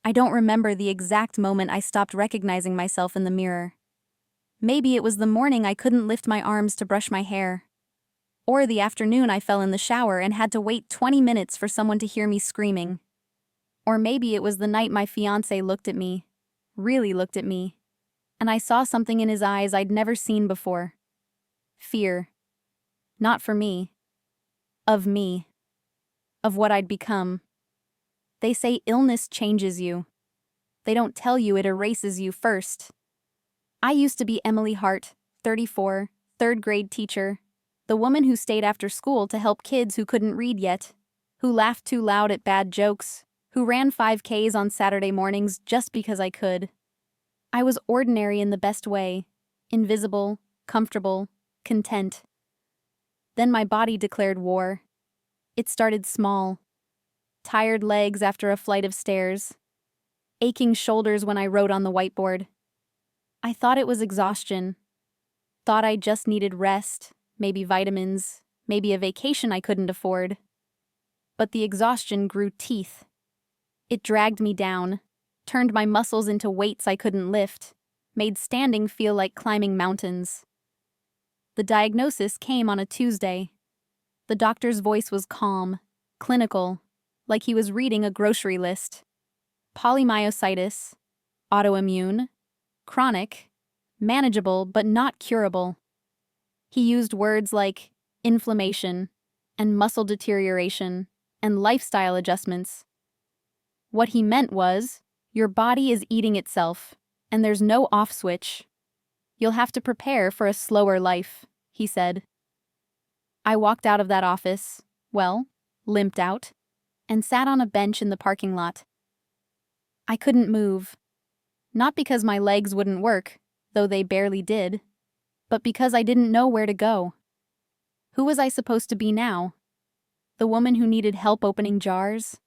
I don't remember the exact moment I stopped recognizing myself in the mirror. Maybe it was the morning I couldn't lift my arms to brush my hair. Or the afternoon I fell in the shower and had to wait 20 minutes for someone to hear me screaming. Or maybe it was the night my fiancé looked at me, really looked at me, and I saw something in his eyes I'd never seen before. Fear. Not for me. Me. Of what I'd become. They say illness changes you. They don't tell you it erases you first. I used to be Emily Hart, 34, third grade teacher, the woman who stayed after school to help kids who couldn't read yet, who laughed too loud at bad jokes, who ran 5Ks on Saturday mornings just because I could. I was ordinary in the best way, invisible, comfortable, content. Then my body declared war. It started small. Tired legs after a flight of stairs. Aching shoulders when I wrote on the whiteboard. I thought it was exhaustion. Thought I just needed rest, maybe vitamins, maybe a vacation I couldn't afford. But the exhaustion grew teeth. It dragged me down, turned my muscles into weights I couldn't lift, made standing feel like climbing mountains. The diagnosis came on a Tuesday. The doctor's voice was calm, clinical, like he was reading a grocery list. Polymyositis, autoimmune, chronic, manageable but not curable. He used words like inflammation and muscle deterioration and lifestyle adjustments. What he meant was, your body is eating itself, and there's no off switch. You'll have to prepare for a slower life, he said. I walked out of that office, limped out, and sat on a bench in the parking lot. I couldn't move. Not because my legs wouldn't work, though they barely did, but because I didn't know where to go. Who was I supposed to be now? The woman who needed help opening jars?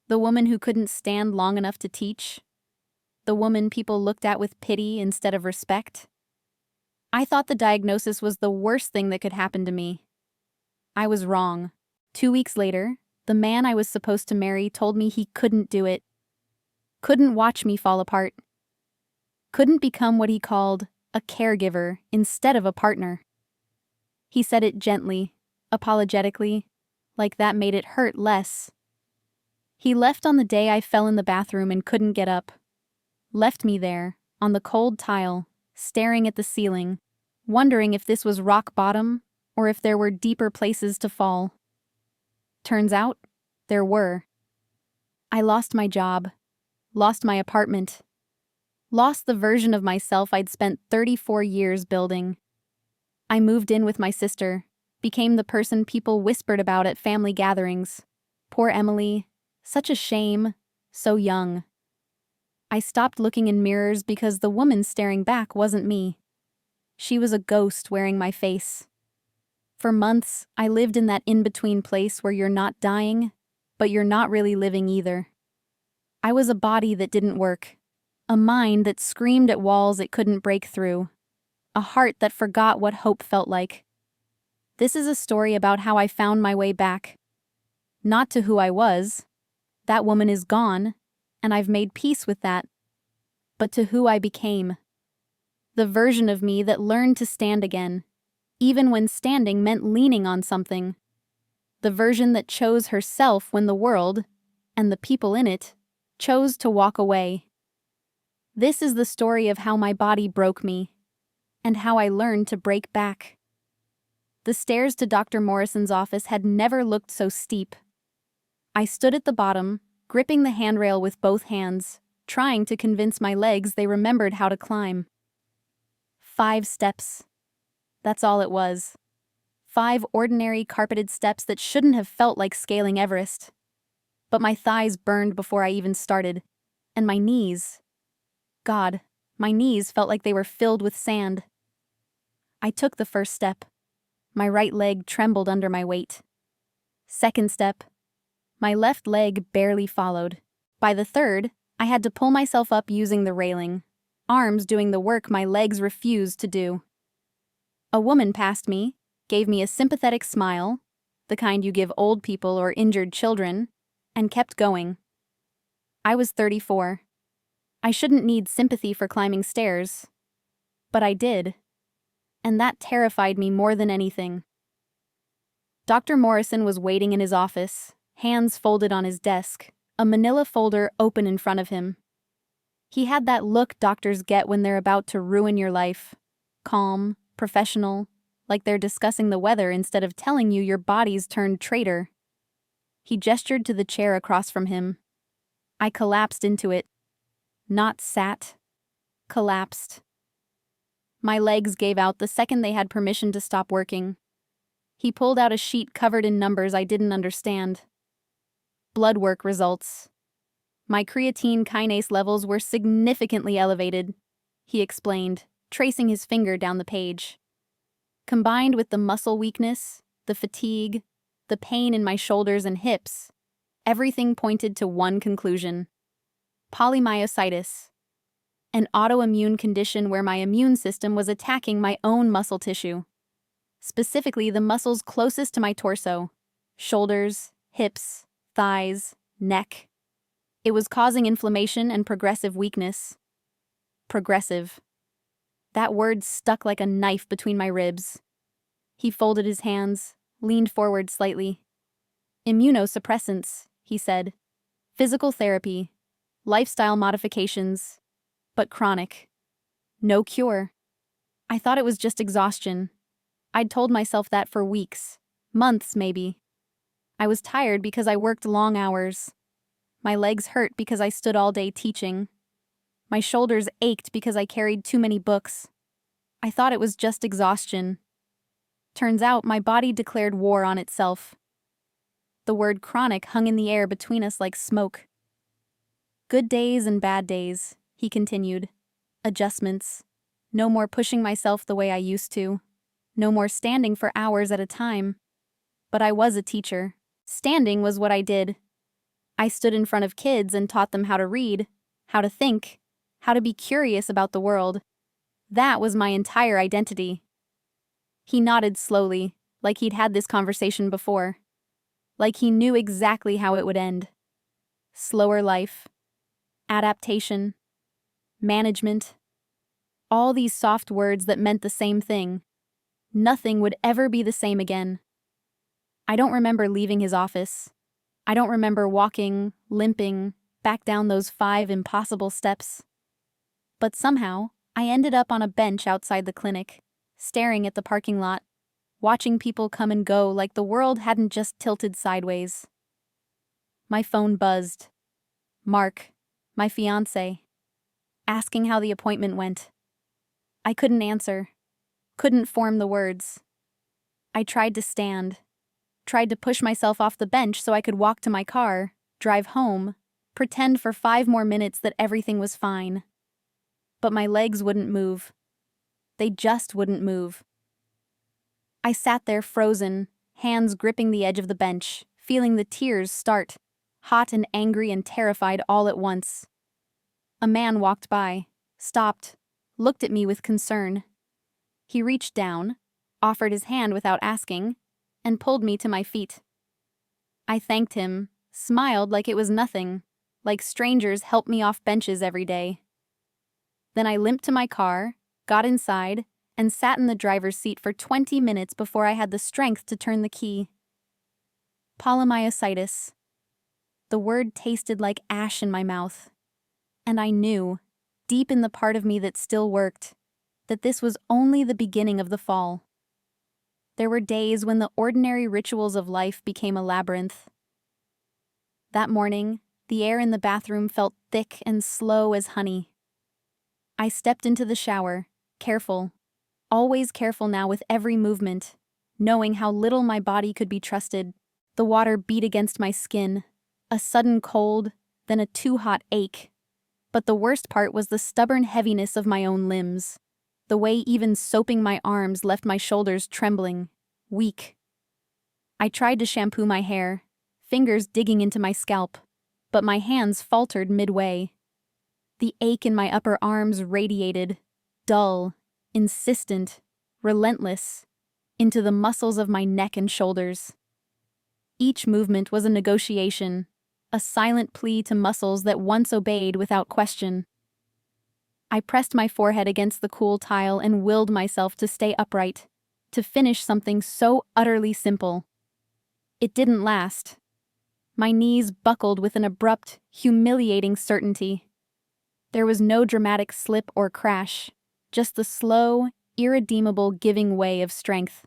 The woman who couldn't stand long enough to teach? The woman people looked at with pity instead of respect? I thought the diagnosis was the worst thing that could happen to me. I was wrong. 2 weeks later, the man I was supposed to marry told me he couldn't do it. Couldn't watch me fall apart. Couldn't become what he called a caregiver instead of a partner. He said it gently, apologetically, like that made it hurt less. He left on the day I fell in the bathroom and couldn't get up. Left me there, on the cold tile, staring at the ceiling, wondering if this was rock bottom or if there were deeper places to fall. Turns out, there were. I lost my job, lost my apartment, lost the version of myself I'd spent 34 years building. I moved in with my sister, became the person people whispered about at family gatherings. Poor Emily, such a shame, so young. I stopped looking in mirrors because the woman staring back wasn't me. She was a ghost wearing my face. For months, I lived in that in-between place where you're not dying, but you're not really living either. I was a body that didn't work, a mind that screamed at walls it couldn't break through, a heart that forgot what hope felt like. This is a story about how I found my way back. Not to who I was. That woman is gone, and I've made peace with that. But to who I became. The version of me that learned to stand again, even when standing meant leaning on something. The version that chose herself when the world, and the people in it, chose to walk away. This is the story of how my body broke me, and how I learned to break back. The stairs to Dr. Morrison's office had never looked so steep. I stood at the bottom, gripping the handrail with both hands, trying to convince my legs they remembered how to climb. 5 steps. That's all it was. 5 ordinary carpeted steps that shouldn't have felt like scaling Everest. But my thighs burned before I even started, and my knees. God, my knees felt like they were filled with sand. I took the first step. My right leg trembled under my weight. Second step. My left leg barely followed. By the third, I had to pull myself up using the railing, arms doing the work my legs refused to do. A woman passed me, gave me a sympathetic smile, the kind you give old people or injured children, and kept going. I was 34. I shouldn't need sympathy for climbing stairs. But I did. And that terrified me more than anything. Dr. Morrison was waiting in his office, hands folded on his desk, a manila folder open in front of him. He had that look doctors get when they're about to ruin your life. Calm, professional, like they're discussing the weather instead of telling you your body's turned traitor. He gestured to the chair across from him. I collapsed into it. Not sat. Collapsed. My legs gave out the second they had permission to stop working. He pulled out a sheet covered in numbers I didn't understand. Blood work results. My creatine kinase levels were significantly elevated, he explained, tracing his finger down the page. Combined with the muscle weakness, the fatigue, the pain in my shoulders and hips, everything pointed to one conclusion: polymyositis, an autoimmune condition where my immune system was attacking my own muscle tissue, specifically the muscles closest to my torso: shoulders, hips, thighs, neck. It was causing inflammation and progressive weakness. Progressive. That word stuck like a knife between my ribs. He folded his hands, leaned forward slightly. Immunosuppressants, he said. Physical therapy. Lifestyle modifications. But chronic. No cure. I thought it was just exhaustion. I'd told myself that for weeks. Months, maybe. I was tired because I worked long hours. My legs hurt because I stood all day teaching. My shoulders ached because I carried too many books. I thought it was just exhaustion. Turns out my body declared war on itself. The word chronic hung in the air between us like smoke. Good days and bad days, he continued. Adjustments. No more pushing myself the way I used to. No more standing for hours at a time. But I was a teacher. Standing was what I did. I stood in front of kids and taught them how to read, how to think, how to be curious about the world. That was my entire identity. He nodded slowly, like he'd had this conversation before. Like he knew exactly how it would end. Slower life. Adaptation. Management. All these soft words that meant the same thing. Nothing would ever be the same again. I don't remember leaving his office. I don't remember walking, limping, back down those 5 impossible steps. But somehow, I ended up on a bench outside the clinic, staring at the parking lot, watching people come and go like the world hadn't just tilted sideways. My phone buzzed. Mark, my fiancé, asking how the appointment went. I couldn't answer, couldn't form the words. I tried to stand. Tried to push myself off the bench so I could walk to my car, drive home, pretend for 5 more minutes that everything was fine. But my legs wouldn't move. They just wouldn't move. I sat there frozen, hands gripping the edge of the bench, feeling the tears start, hot and angry and terrified all at once. A man walked by, stopped, looked at me with concern. He reached down, offered his hand without asking, and pulled me to my feet. I thanked him, smiled like it was nothing, like strangers help me off benches every day. Then I limped to my car, got inside, and sat in the driver's seat for 20 minutes before I had the strength to turn the key. Polymyositis. The word tasted like ash in my mouth. And I knew, deep in the part of me that still worked, that this was only the beginning of the fall. There were days when the ordinary rituals of life became a labyrinth. That morning, the air in the bathroom felt thick and slow as honey. I stepped into the shower, careful, always careful now with every movement, knowing how little my body could be trusted. The water beat against my skin, a sudden cold, then a too-hot ache. But the worst part was the stubborn heaviness of my own limbs. The way even soaping my arms left my shoulders trembling, weak. I tried to shampoo my hair, fingers digging into my scalp, but my hands faltered midway. The ache in my upper arms radiated, dull, insistent, relentless, into the muscles of my neck and shoulders. Each movement was a negotiation, a silent plea to muscles that once obeyed without question. I pressed my forehead against the cool tile and willed myself to stay upright, to finish something so utterly simple. It didn't last. My knees buckled with an abrupt, humiliating certainty. There was no dramatic slip or crash, just the slow, irredeemable giving way of strength.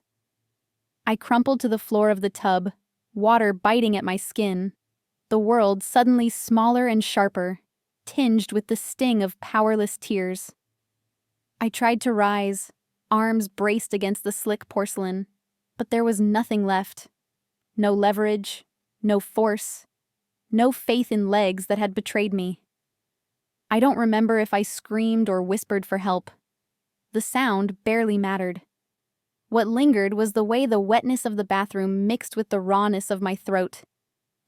I crumpled to the floor of the tub, water biting at my skin, the world suddenly smaller and sharper, tinged with the sting of powerless tears. I tried to rise, arms braced against the slick porcelain, but there was nothing left. No leverage, no force, no faith in legs that had betrayed me. I don't remember if I screamed or whispered for help. The sound barely mattered. What lingered was the way the wetness of the bathroom mixed with the rawness of my throat,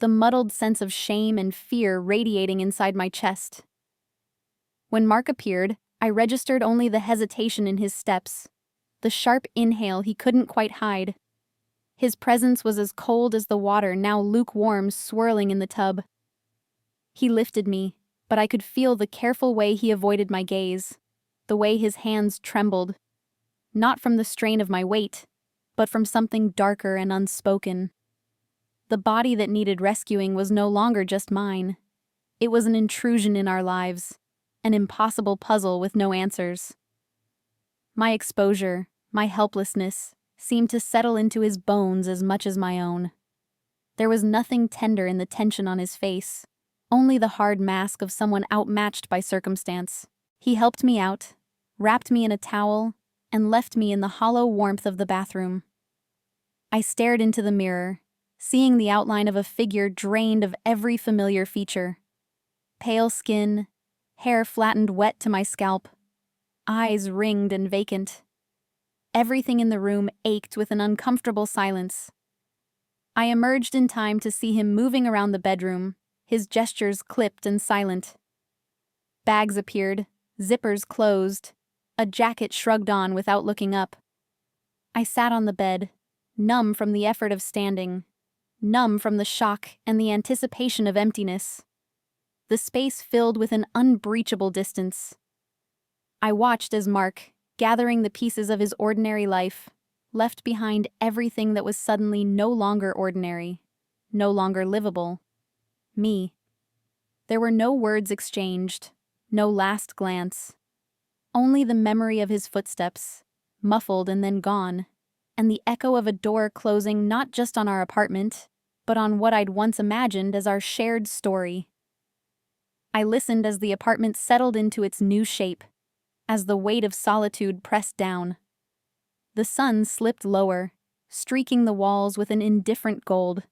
the muddled sense of shame and fear radiating inside my chest. When Mark appeared, I registered only the hesitation in his steps, the sharp inhale he couldn't quite hide. His presence was as cold as the water now lukewarm swirling in the tub. He lifted me, but I could feel the careful way he avoided my gaze, the way his hands trembled, not from the strain of my weight, but from something darker and unspoken. The body that needed rescuing was no longer just mine. It was an intrusion in our lives, an impossible puzzle with no answers. My exposure, my helplessness, seemed to settle into his bones as much as my own. There was nothing tender in the tension on his face, only the hard mask of someone outmatched by circumstance. He helped me out, wrapped me in a towel, and left me in the hollow warmth of the bathroom. I stared into the mirror, seeing the outline of a figure drained of every familiar feature. Pale skin, hair flattened wet to my scalp, eyes ringed and vacant. Everything in the room ached with an uncomfortable silence. I emerged in time to see him moving around the bedroom, his gestures clipped and silent. Bags appeared, zippers closed, a jacket shrugged on without looking up. I sat on the bed, numb from the effort of standing, numb from the shock and the anticipation of emptiness. The space filled with an unbreachable distance. I watched as Mark, gathering the pieces of his ordinary life, left behind everything that was suddenly no longer ordinary, no longer livable. Me. There were no words exchanged, no last glance. Only the memory of his footsteps, muffled and then gone, and the echo of a door closing not just on our apartment, but on what I'd once imagined as our shared story. I listened as the apartment settled into its new shape, as the weight of solitude pressed down. The sun slipped lower, streaking the walls with an indifferent gold.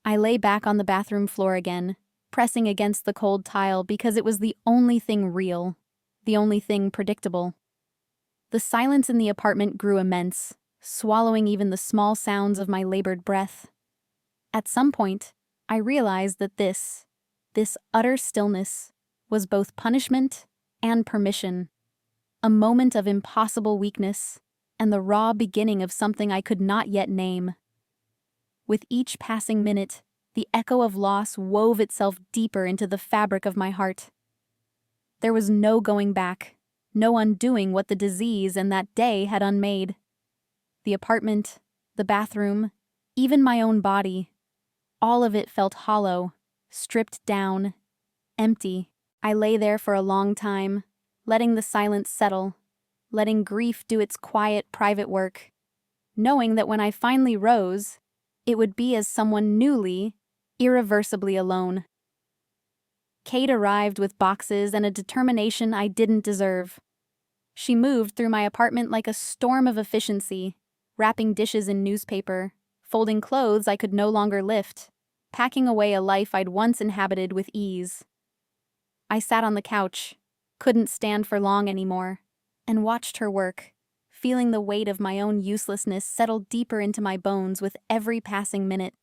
I lay back on the bathroom floor again, pressing against the cold tile because it was the only thing real, the only thing predictable. The silence in the apartment grew immense, swallowing even the small sounds of my labored breath. At some point, I realized that this utter stillness, was both punishment and permission, a moment of impossible weakness, and the raw beginning of something I could not yet name. With each passing minute, the echo of loss wove itself deeper into the fabric of my heart. There was no going back, no undoing what the disease and that day had unmade. The apartment, the bathroom, even my own body, all of it felt hollow, stripped down, empty. I lay there for a long time, letting the silence settle, letting grief do its quiet, private work, knowing that when I finally rose, it would be as someone newly, irreversibly alone. Kate arrived with boxes and a determination I didn't deserve. She moved through my apartment like a storm of efficiency, wrapping dishes in newspaper, folding clothes I could no longer lift, packing away a life I'd once inhabited with ease. I sat on the couch, couldn't stand for long anymore, and watched her work, feeling the weight of my own uselessness settle deeper into my bones with every passing minute.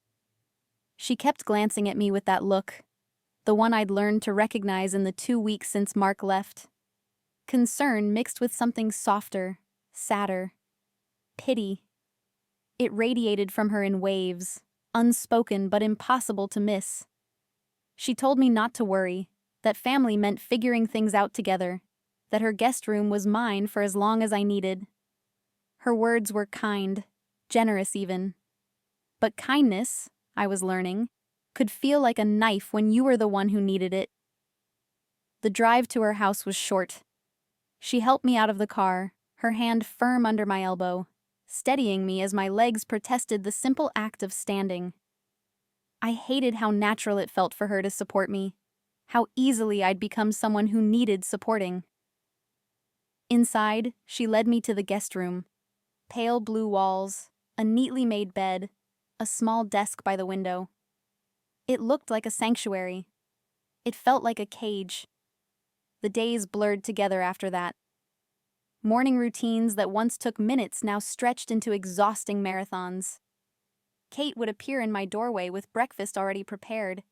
She kept glancing at me with that look, the one I'd learned to recognize in the 2 weeks since Mark left. Concern mixed with something softer, sadder. Pity. It radiated from her in waves, unspoken but impossible to miss. She told me not to worry, that family meant figuring things out together, that her guest room was mine for as long as I needed. Her words were kind, generous even. But kindness, I was learning, could feel like a knife when you were the one who needed it. The drive to her house was short. She helped me out of the car, her hand firm under my elbow, steadying me as my legs protested the simple act of standing. I hated how natural it felt for her to support me, how easily I'd become someone who needed supporting. Inside, she led me to the guest room. Pale blue walls, a neatly made bed, a small desk by the window. It looked like a sanctuary. It felt like a cage. The days blurred together after that. Morning routines that once took minutes now stretched into exhausting marathons. Kate would appear in my doorway with breakfast already prepared,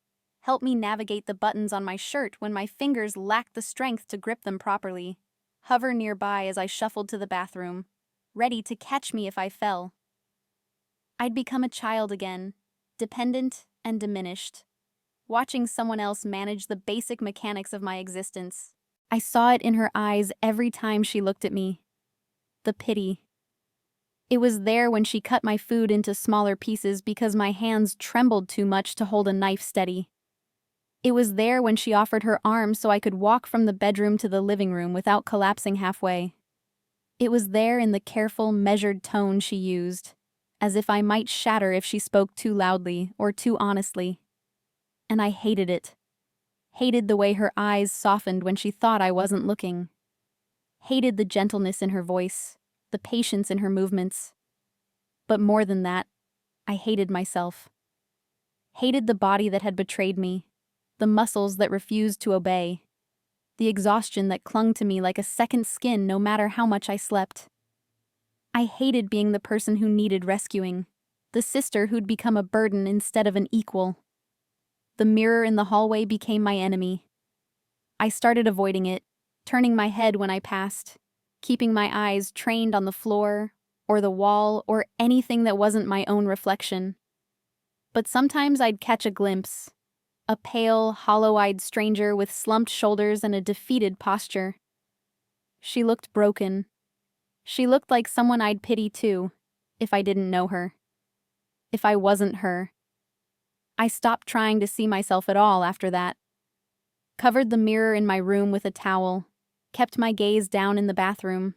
help me navigate the buttons on my shirt when my fingers lacked the strength to grip them properly, hover nearby as I shuffled to the bathroom, ready to catch me if I fell. I'd become a child again, dependent and diminished, watching someone else manage the basic mechanics of my existence. I saw it in her eyes every time she looked at me. The pity. It was there when she cut my food into smaller pieces because my hands trembled too much to hold a knife steady. It was there when she offered her arm so I could walk from the bedroom to the living room without collapsing halfway. It was there in the careful, measured tone she used, as if I might shatter if she spoke too loudly or too honestly. And I hated it. Hated the way her eyes softened when she thought I wasn't looking. Hated the gentleness in her voice, the patience in her movements. But more than that, I hated myself. Hated the body that had betrayed me, the muscles that refused to obey, the exhaustion that clung to me like a second skin no matter how much I slept. I hated being the person who needed rescuing, the sister who'd become a burden instead of an equal. The mirror in the hallway became my enemy. I started avoiding it, turning my head when I passed, keeping my eyes trained on the floor, or the wall, or anything that wasn't my own reflection. But sometimes I'd catch a glimpse, a pale, hollow-eyed stranger with slumped shoulders and a defeated posture. She looked broken. She looked like someone I'd pity too, if I didn't know her. If I wasn't her. I stopped trying to see myself at all after that. Covered the mirror in my room with a towel, kept my gaze down in the bathroom,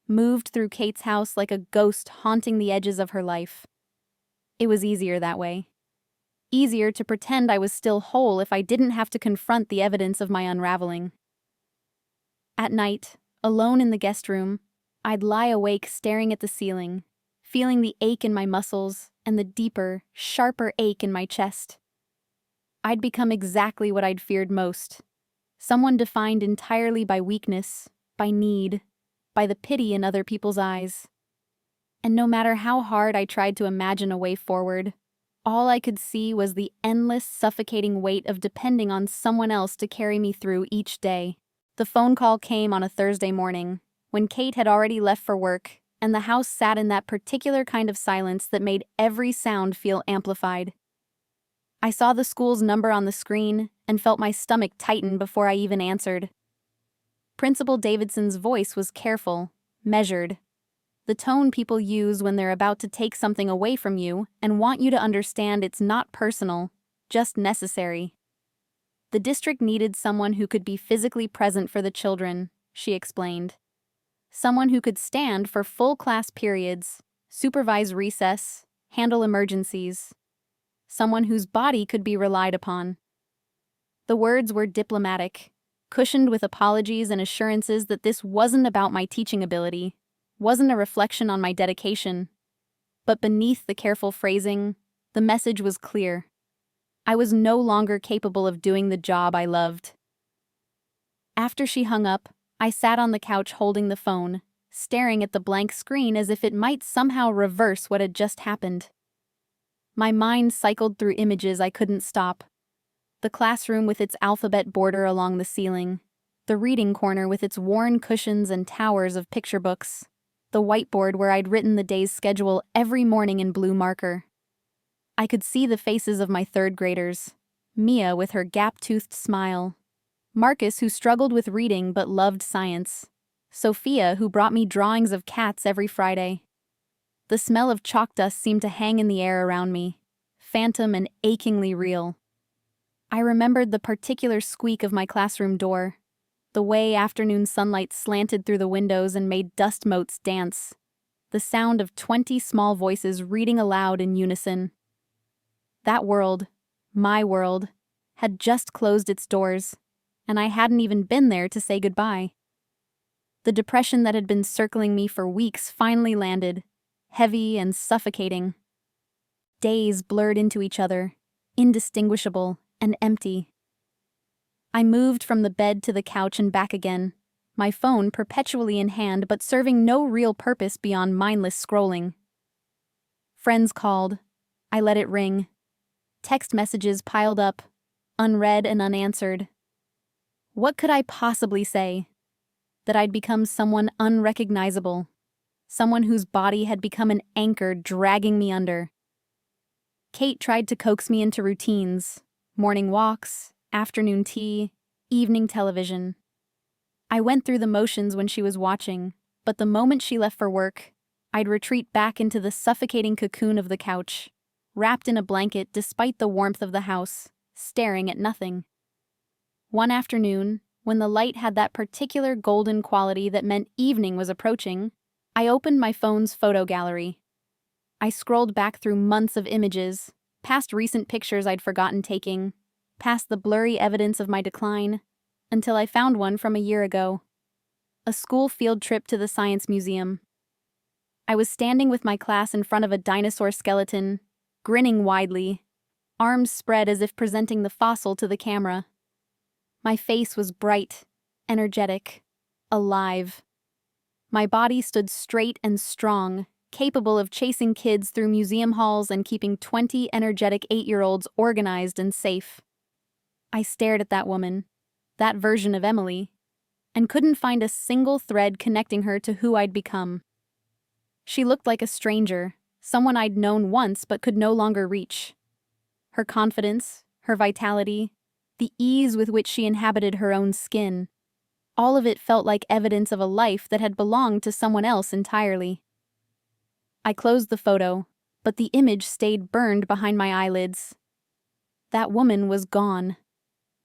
moved through Kate's house like a ghost haunting the edges of her life. It was easier that way. Easier to pretend I was still whole if I didn't have to confront the evidence of my unraveling. At night, alone in the guest room, I'd lie awake staring at the ceiling, feeling the ache in my muscles and the deeper, sharper ache in my chest. I'd become exactly what I'd feared most, someone defined entirely by weakness, by need, by the pity in other people's eyes. And no matter how hard I tried to imagine a way forward, all I could see was the endless, suffocating weight of depending on someone else to carry me through each day. The phone call came on a Thursday morning, when Kate had already left for work, and the house sat in that particular kind of silence that made every sound feel amplified. I saw the school's number on the screen and felt my stomach tighten before I even answered. Principal Davidson's voice was careful, measured, the tone people use when they're about to take something away from you and want you to understand it's not personal, just necessary. The district needed someone who could be physically present for the children, she explained. Someone who could stand for full class periods, supervise recess, handle emergencies. Someone whose body could be relied upon. The words were diplomatic, cushioned with apologies and assurances that this wasn't about my teaching ability, wasn't a reflection on my dedication. But beneath the careful phrasing, the message was clear. I was no longer capable of doing the job I loved. After she hung up, I sat on the couch holding the phone, staring at the blank screen as if it might somehow reverse what had just happened. My mind cycled through images I couldn't stop. The classroom with its alphabet border along the ceiling, the reading corner with its worn cushions and towers of picture books, the whiteboard where I'd written the day's schedule every morning in blue marker. I could see the faces of my third graders, Mia with her gap-toothed smile. Marcus, who struggled with reading but loved science. Sophia, who brought me drawings of cats every Friday. The smell of chalk dust seemed to hang in the air around me, phantom and achingly real. I remembered the particular squeak of my classroom door, the way afternoon sunlight slanted through the windows and made dust motes dance, the sound of 20 small voices reading aloud in unison. That world, my world, had just closed its doors, and I hadn't even been there to say goodbye. The depression that had been circling me for weeks finally landed, heavy and suffocating. Days blurred into each other, indistinguishable and empty. I moved from the bed to the couch and back again, my phone perpetually in hand but serving no real purpose beyond mindless scrolling. Friends called. I let it ring. Text messages piled up, unread and unanswered. What could I possibly say? That I'd become someone unrecognizable, someone whose body had become an anchor dragging me under. Kate tried to coax me into routines, morning walks, afternoon tea, evening television. I went through the motions when she was watching, but the moment she left for work, I'd retreat back into the suffocating cocoon of the couch, wrapped in a blanket despite the warmth of the house, staring at nothing. One afternoon, when the light had that particular golden quality that meant evening was approaching, I opened my phone's photo gallery. I scrolled back through months of images, past recent pictures I'd forgotten taking, past the blurry evidence of my decline, until I found one from a year ago. A school field trip to the Science Museum. I was standing with my class in front of a dinosaur skeleton, grinning widely, arms spread as if presenting the fossil to the camera. My face was bright, energetic, alive. My body stood straight and strong, capable of chasing kids through museum halls and keeping 20 energetic 8-year-olds organized and safe. I stared at that woman, that version of Emily, and couldn't find a single thread connecting her to who I'd become. She looked like a stranger, someone I'd known once but could no longer reach. Her confidence, her vitality, the ease with which she inhabited her own skin, all of it felt like evidence of a life that had belonged to someone else entirely. I closed the photo, but the image stayed burned behind my eyelids. That woman was gone.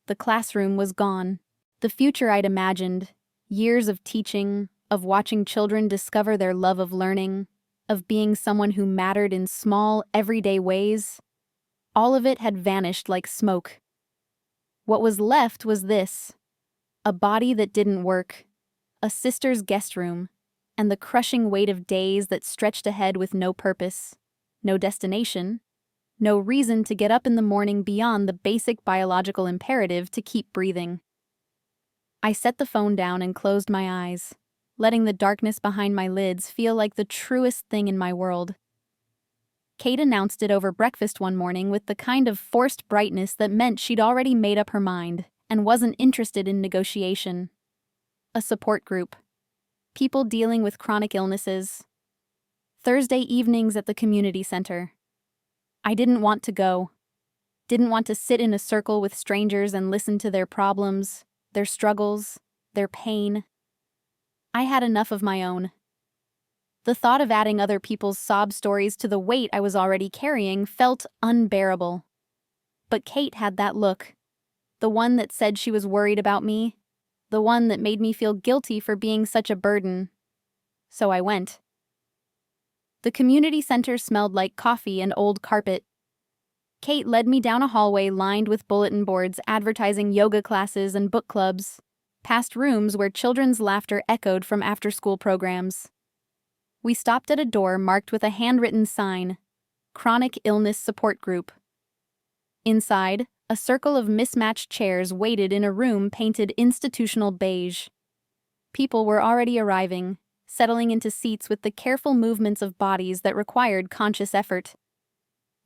The classroom was gone. The future I'd imagined, years of teaching, of watching children discover their love of learning, of being someone who mattered in small, everyday ways, all of it had vanished like smoke. What was left was this: a body that didn't work, a sister's guest room, and the crushing weight of days that stretched ahead with no purpose, no destination, no reason to get up in the morning beyond the basic biological imperative to keep breathing. I set the phone down and closed my eyes, letting the darkness behind my lids feel like the truest thing in my world. Kate announced it over breakfast one morning with the kind of forced brightness that meant she'd already made up her mind and wasn't interested in negotiation. A support group. People dealing with chronic illnesses. Thursday evenings at the community center. I didn't want to go. Didn't want to sit in a circle with strangers and listen to their problems, their struggles, their pain. I had enough of my own. The thought of adding other people's sob stories to the weight I was already carrying felt unbearable. But Kate had that look. The one that said she was worried about me. The one that made me feel guilty for being such a burden. So I went. The community center smelled like coffee and old carpet. Kate led me down a hallway lined with bulletin boards advertising yoga classes and book clubs, past rooms where children's laughter echoed from after-school programs. We stopped at a door marked with a handwritten sign, Chronic Illness Support Group. Inside, a circle of mismatched chairs waited in a room painted institutional beige. People were already arriving, settling into seats with the careful movements of bodies that required conscious effort.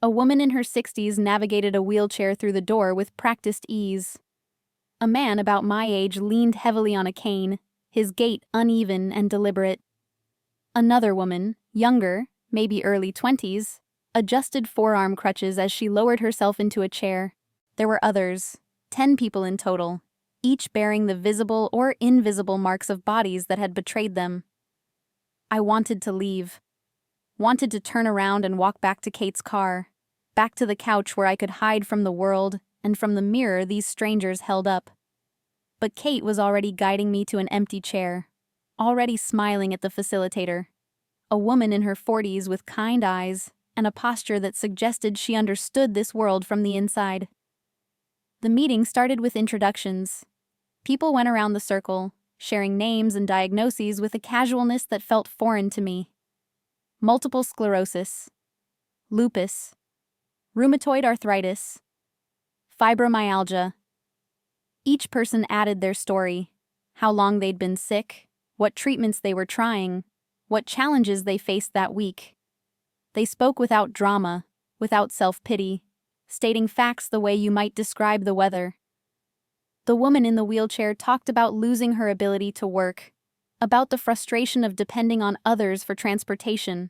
A woman in her 60s navigated a wheelchair through the door with practiced ease. A man about my age leaned heavily on a cane, his gait uneven and deliberate. Another woman, younger, maybe early 20s, adjusted forearm crutches as she lowered herself into a chair, There were others, 10 people in total, each bearing the visible or invisible marks of bodies that had betrayed them. I wanted to leave. Wanted to turn around and walk back to Kate's car, back to the couch where I could hide from the world and from the mirror these strangers held up. But Kate was already guiding me to an empty chair, already smiling at the facilitator. A woman in her 40s with kind eyes and a posture that suggested she understood this world from the inside. The meeting started with introductions. People went around the circle, sharing names and diagnoses with a casualness that felt foreign to me. Multiple sclerosis, lupus, rheumatoid arthritis, fibromyalgia. Each person added their story, how long they'd been sick, what treatments they were trying, what challenges they faced that week. They spoke without drama, without self-pity, stating facts the way you might describe the weather. The woman in the wheelchair talked about losing her ability to work, about the frustration of depending on others for transportation.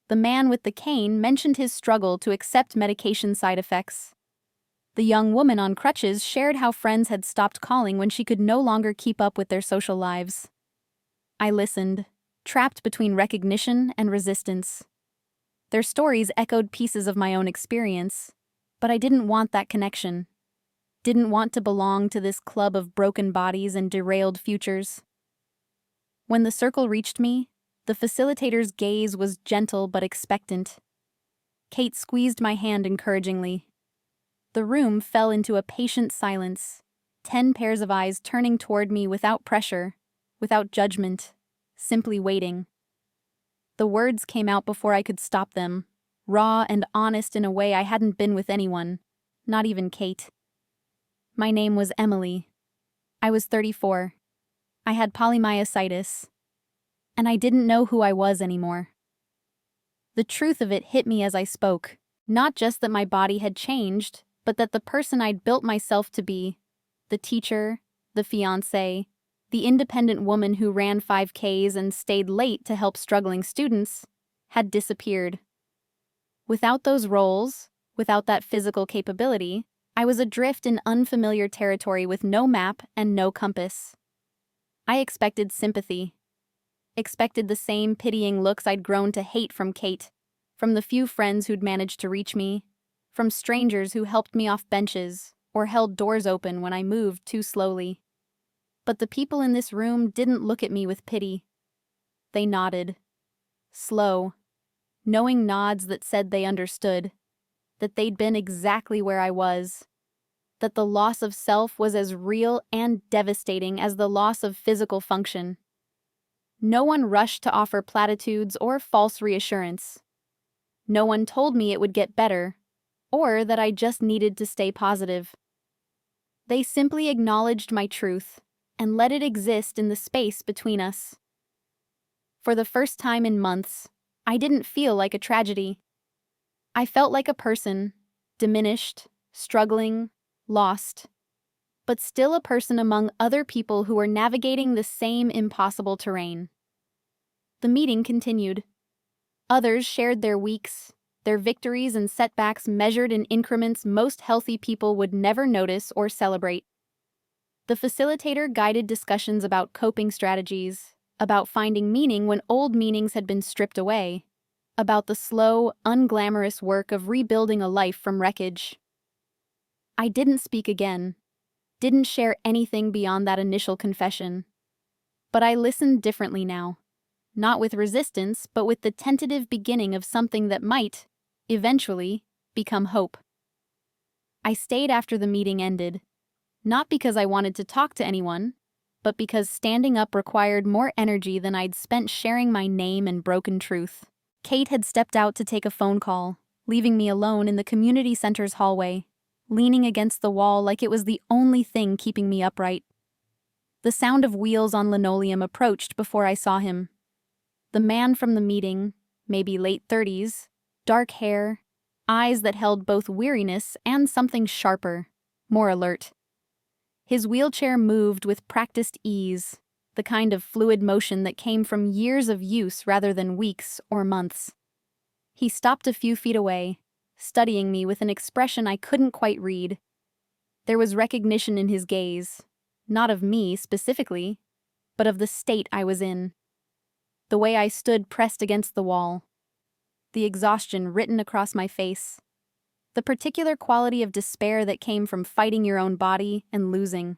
The man with the cane mentioned his struggle to accept medication side effects. The young woman on crutches shared how friends had stopped calling when she could no longer keep up with their social lives. I listened, trapped between recognition and resistance. Their stories echoed pieces of my own experience, but I didn't want that connection. Didn't want to belong to this club of broken bodies and derailed futures. When the circle reached me, the facilitator's gaze was gentle but expectant. Kate squeezed my hand encouragingly. The room fell into a patient silence, 10 pairs of eyes turning toward me without pressure, without judgment, simply waiting. The words came out before I could stop them, raw and honest in a way I hadn't been with anyone, not even Kate. My name was Emily. I was 34. I had polymyositis. And I didn't know who I was anymore. The truth of it hit me as I spoke, not just that my body had changed, but that the person I'd built myself to be, the teacher, the fiancée, the independent woman who ran 5Ks and stayed late to help struggling students, had disappeared. Without those roles, without that physical capability, I was adrift in unfamiliar territory with no map and no compass. I expected sympathy. Expected the same pitying looks I'd grown to hate from Kate, from the few friends who'd managed to reach me, from strangers who helped me off benches or held doors open when I moved too slowly. But the people in this room didn't look at me with pity. They nodded. Slow, knowing nods that said they understood, that they'd been exactly where I was, that the loss of self was as real and devastating as the loss of physical function. No one rushed to offer platitudes or false reassurance. No one told me it would get better, or that I just needed to stay positive. They simply acknowledged my truth and let it exist in the space between us. For the first time in months, I didn't feel like a tragedy. I felt like a person, diminished, struggling, lost, but still a person among other people who were navigating the same impossible terrain. The meeting continued. Others shared their weeks, their victories and setbacks measured in increments most healthy people would never notice or celebrate. The facilitator guided discussions about coping strategies, about finding meaning when old meanings had been stripped away, about the slow, unglamorous work of rebuilding a life from wreckage. I didn't speak again, didn't share anything beyond that initial confession. But I listened differently now, not with resistance, but with the tentative beginning of something that might, eventually, become hope. I stayed after the meeting ended, not because I wanted to talk to anyone, but because standing up required more energy than I'd spent sharing my name and broken truth. Kate had stepped out to take a phone call, leaving me alone in the community center's hallway, leaning against the wall like it was the only thing keeping me upright. The sound of wheels on linoleum approached before I saw him. The man from the meeting, maybe late 30s, dark hair, eyes that held both weariness and something sharper, more alert. His wheelchair moved with practiced ease, the kind of fluid motion that came from years of use rather than weeks or months. He stopped a few feet away, studying me with an expression I couldn't quite read, There was recognition in his gaze, not of me specifically, but of the state I was in. The way I stood pressed against the wall. The exhaustion written across my face. The particular quality of despair that came from fighting your own body and losing.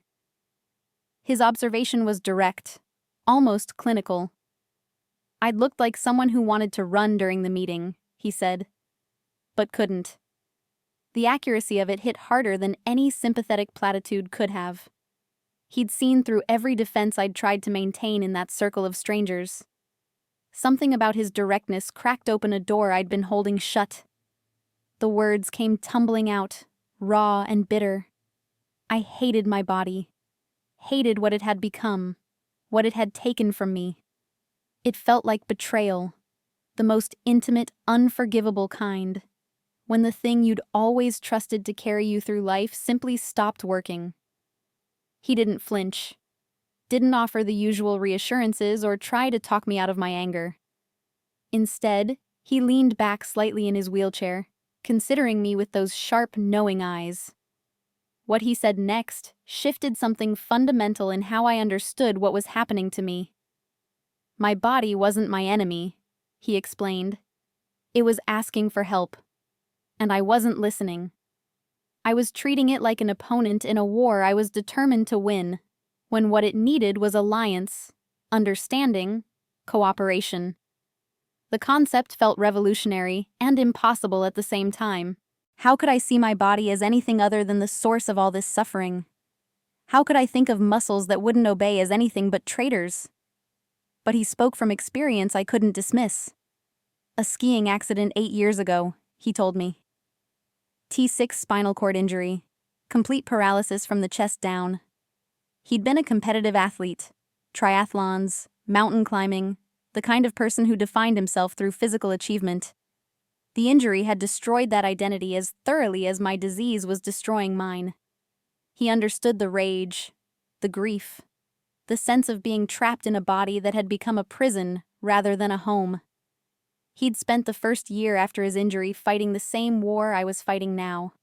His observation was direct, almost clinical. I'd looked like someone who wanted to run during the meeting, he said, but couldn't. The accuracy of it hit harder than any sympathetic platitude could have. He'd seen through every defense I'd tried to maintain in that circle of strangers. Something about his directness cracked open a door I'd been holding shut. The words came tumbling out, raw and bitter. I hated my body. Hated what it had become, what it had taken from me. It felt like betrayal, the most intimate, unforgivable kind, when the thing you'd always trusted to carry you through life simply stopped working. He didn't flinch, didn't offer the usual reassurances or try to talk me out of my anger. Instead, he leaned back slightly in his wheelchair, considering me with those sharp, knowing eyes. What he said next shifted something fundamental in how I understood what was happening to me. My body wasn't my enemy, he explained. It was asking for help. And I wasn't listening. I was treating it like an opponent in a war I was determined to win, when what it needed was alliance, understanding, cooperation. The concept felt revolutionary and impossible at the same time. How could I see my body as anything other than the source of all this suffering? How could I think of muscles that wouldn't obey as anything but traitors? But he spoke from experience I couldn't dismiss. A skiing accident 8 years ago, he told me. T6 spinal cord injury, complete paralysis from the chest down. He'd been a competitive athlete, triathlons, mountain climbing, the kind of person who defined himself through physical achievement. The injury had destroyed that identity as thoroughly as my disease was destroying mine. He understood the rage, the grief, the sense of being trapped in a body that had become a prison rather than a home. He'd spent the first year after his injury fighting the same war I was fighting now,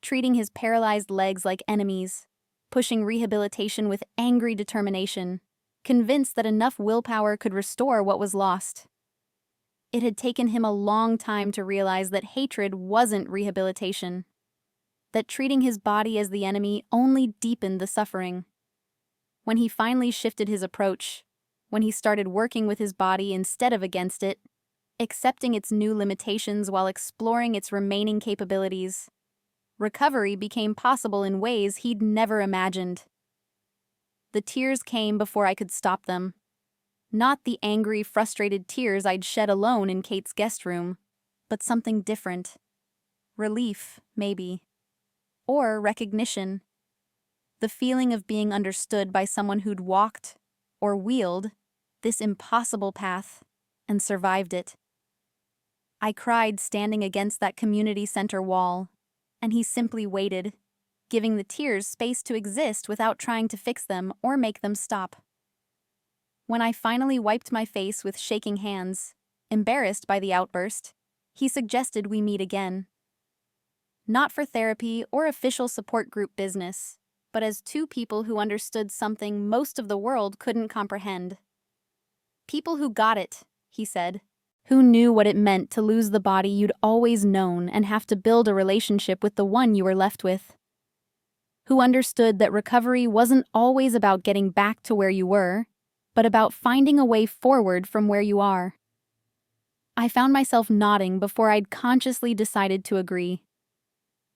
treating his paralyzed legs like enemies, pushing rehabilitation with angry determination, convinced that enough willpower could restore what was lost. It had taken him a long time to realize that hatred wasn't rehabilitation, that treating his body as the enemy only deepened the suffering. When he finally shifted his approach, when he started working with his body instead of against it, accepting its new limitations while exploring its remaining capabilities, recovery became possible in ways he'd never imagined. The tears came before I could stop them. Not the angry, frustrated tears I'd shed alone in Kate's guest room, but something different. Relief, maybe. Or recognition. The feeling of being understood by someone who'd walked, or wheeled, this impossible path, and survived it. I cried standing against that community center wall, and he simply waited, giving the tears space to exist without trying to fix them or make them stop. When I finally wiped my face with shaking hands, embarrassed by the outburst, he suggested we meet again. Not for therapy or official support group business, but as two people who understood something most of the world couldn't comprehend. People who got it, he said, who knew what it meant to lose the body you'd always known and have to build a relationship with the one you were left with. Who understood that recovery wasn't always about getting back to where you were, but about finding a way forward from where you are. I found myself nodding before I'd consciously decided to agree.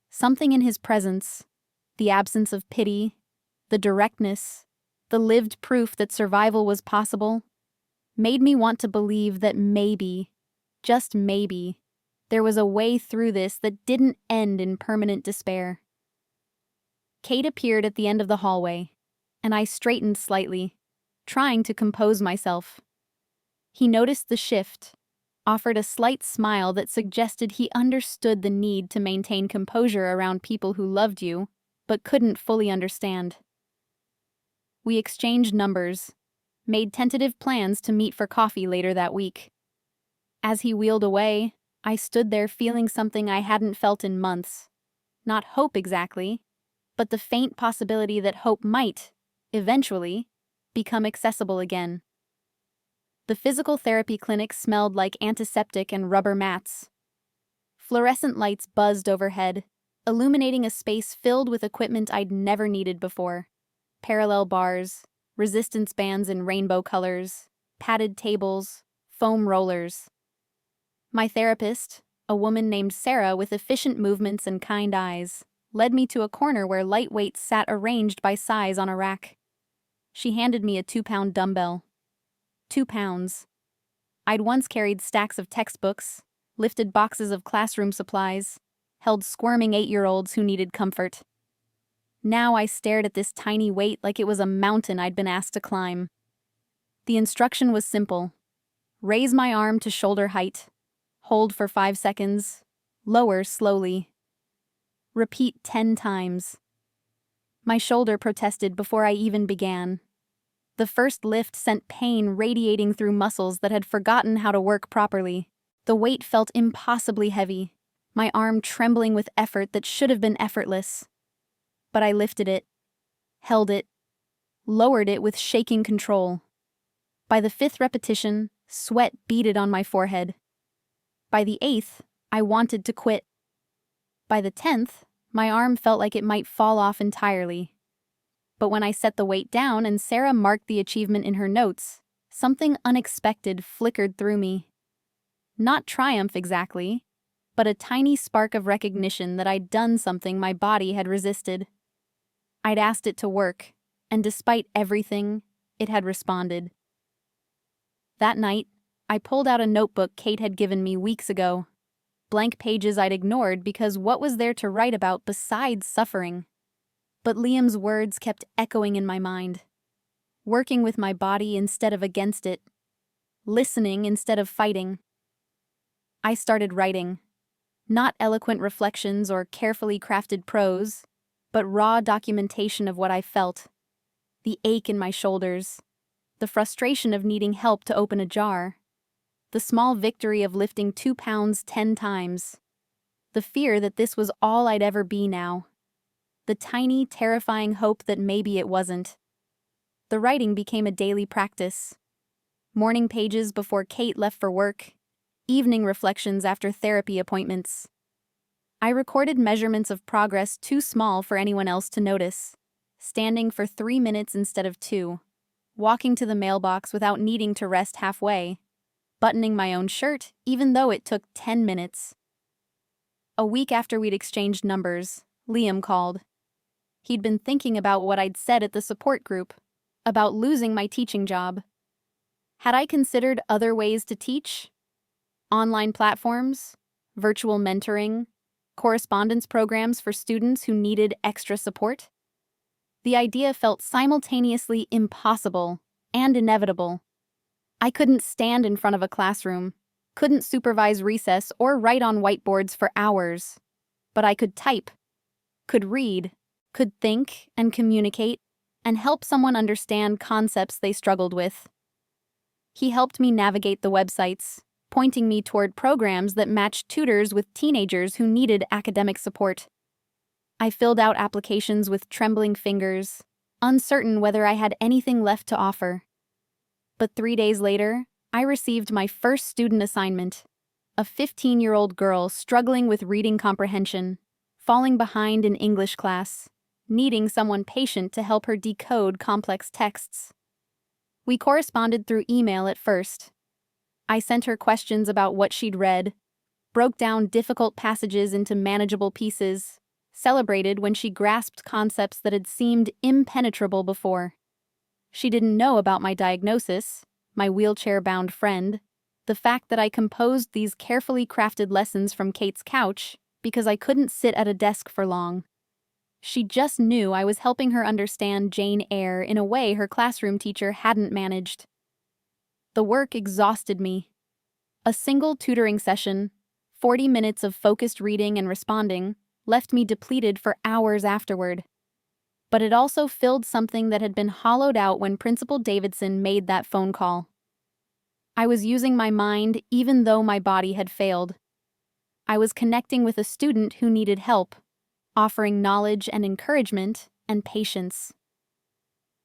Something in his presence, the absence of pity, the directness, the lived proof that survival was possible, made me want to believe that maybe, just maybe, there was a way through this that didn't end in permanent despair. Kate appeared at the end of the hallway, and I straightened slightly, trying to compose myself. He noticed the shift, offered a slight smile that suggested he understood the need to maintain composure around people who loved you, but couldn't fully understand. We exchanged numbers, made tentative plans to meet for coffee later that week. As he wheeled away, I stood there feeling something I hadn't felt in months. Not hope exactly, but the faint possibility that hope might, eventually, become accessible again. The physical therapy clinic smelled like antiseptic and rubber mats. Fluorescent lights buzzed overhead, illuminating a space filled with equipment I'd never needed before. Parallel bars, resistance bands in rainbow colors, padded tables, foam rollers. My therapist, a woman named Sarah with efficient movements and kind eyes, led me to a corner where light weights sat arranged by size on a rack. She handed me a 2-pound dumbbell. 2 pounds. I'd once carried stacks of textbooks, lifted boxes of classroom supplies, held squirming 8-year-olds who needed comfort. Now I stared at this tiny weight like it was a mountain I'd been asked to climb. The instruction was simple. Raise my arm to shoulder height. Hold for 5 seconds. Lower slowly. Repeat 10 times. My shoulder protested before I even began. The first lift sent pain radiating through muscles that had forgotten how to work properly. The weight felt impossibly heavy, my arm trembling with effort that should have been effortless. But I lifted it, held it, lowered it with shaking control. By the 5th repetition, sweat beaded on my forehead. By the 8th, I wanted to quit. By the 10th, my arm felt like it might fall off entirely. But when I set the weight down and Sarah marked the achievement in her notes, something unexpected flickered through me. Not triumph exactly, but a tiny spark of recognition that I'd done something my body had resisted. I'd asked it to work, and despite everything, it had responded. That night, I pulled out a notebook Kate had given me weeks ago. Blank pages I'd ignored because what was there to write about besides suffering? But Liam's words kept echoing in my mind. Working with my body instead of against it. Listening instead of fighting. I started writing. Not eloquent reflections or carefully crafted prose, but raw documentation of what I felt. The ache in my shoulders. The frustration of needing help to open a jar. The small victory of lifting 2 pounds 10 times. The fear that this was all I'd ever be now. The tiny, terrifying hope that maybe it wasn't. The writing became a daily practice. Morning pages before Kate left for work. Evening reflections after therapy appointments. I recorded measurements of progress too small for anyone else to notice. Standing for 3 minutes instead of 2. Walking to the mailbox without needing to rest halfway. Buttoning my own shirt, even though it took 10 minutes. A week after we'd exchanged numbers, Liam called. He'd been thinking about what I'd said at the support group, about losing my teaching job. Had I considered other ways to teach? Online platforms, virtual mentoring, correspondence programs for students who needed extra support? The idea felt simultaneously impossible and inevitable. I couldn't stand in front of a classroom, couldn't supervise recess or write on whiteboards for hours. But I could type, could read, could think and communicate, and help someone understand concepts they struggled with. He helped me navigate the websites, pointing me toward programs that matched tutors with teenagers who needed academic support. I filled out applications with trembling fingers, uncertain whether I had anything left to offer. But 3 days later, I received my first student assignment. A 15-year-old girl struggling with reading comprehension, falling behind in English class, needing someone patient to help her decode complex texts. We corresponded through email at first. I sent her questions about what she'd read, broke down difficult passages into manageable pieces, celebrated when she grasped concepts that had seemed impenetrable before. She didn't know about my diagnosis, my wheelchair-bound friend, the fact that I composed these carefully crafted lessons from Kate's couch because I couldn't sit at a desk for long. She just knew I was helping her understand Jane Eyre in a way her classroom teacher hadn't managed. The work exhausted me. A single tutoring session, 40 minutes of focused reading and responding, left me depleted for hours afterward. But it also filled something that had been hollowed out when Principal Davidson made that phone call. I was using my mind even though my body had failed. I was connecting with a student who needed help, offering knowledge and encouragement and patience.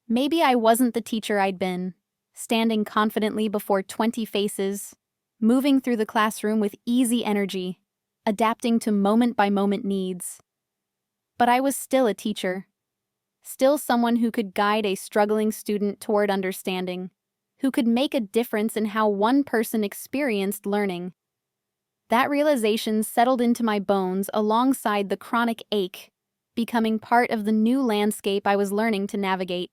Maybe I wasn't the teacher I'd been, standing confidently before 20 faces, moving through the classroom with easy energy, adapting to moment-by-moment needs. But I was still a teacher, still someone who could guide a struggling student toward understanding, who could make a difference in how one person experienced learning. That realization settled into my bones alongside the chronic ache, becoming part of the new landscape I was learning to navigate.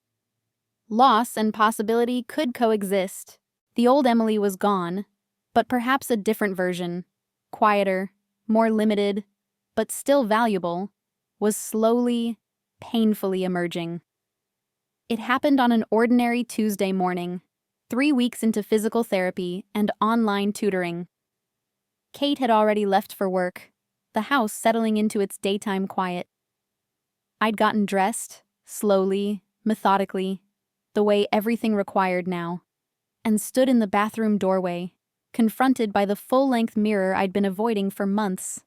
Loss and possibility could coexist. The old Emily was gone, but perhaps a different version, quieter, more limited, but still valuable, was slowly, painfully emerging. It happened on an ordinary Tuesday morning, 3 weeks into physical therapy and online tutoring. Kate had already left for work, the house settling into its daytime quiet. I'd gotten dressed, slowly, methodically, the way everything required now, and stood in the bathroom doorway, confronted by the full-length mirror I'd been avoiding for months.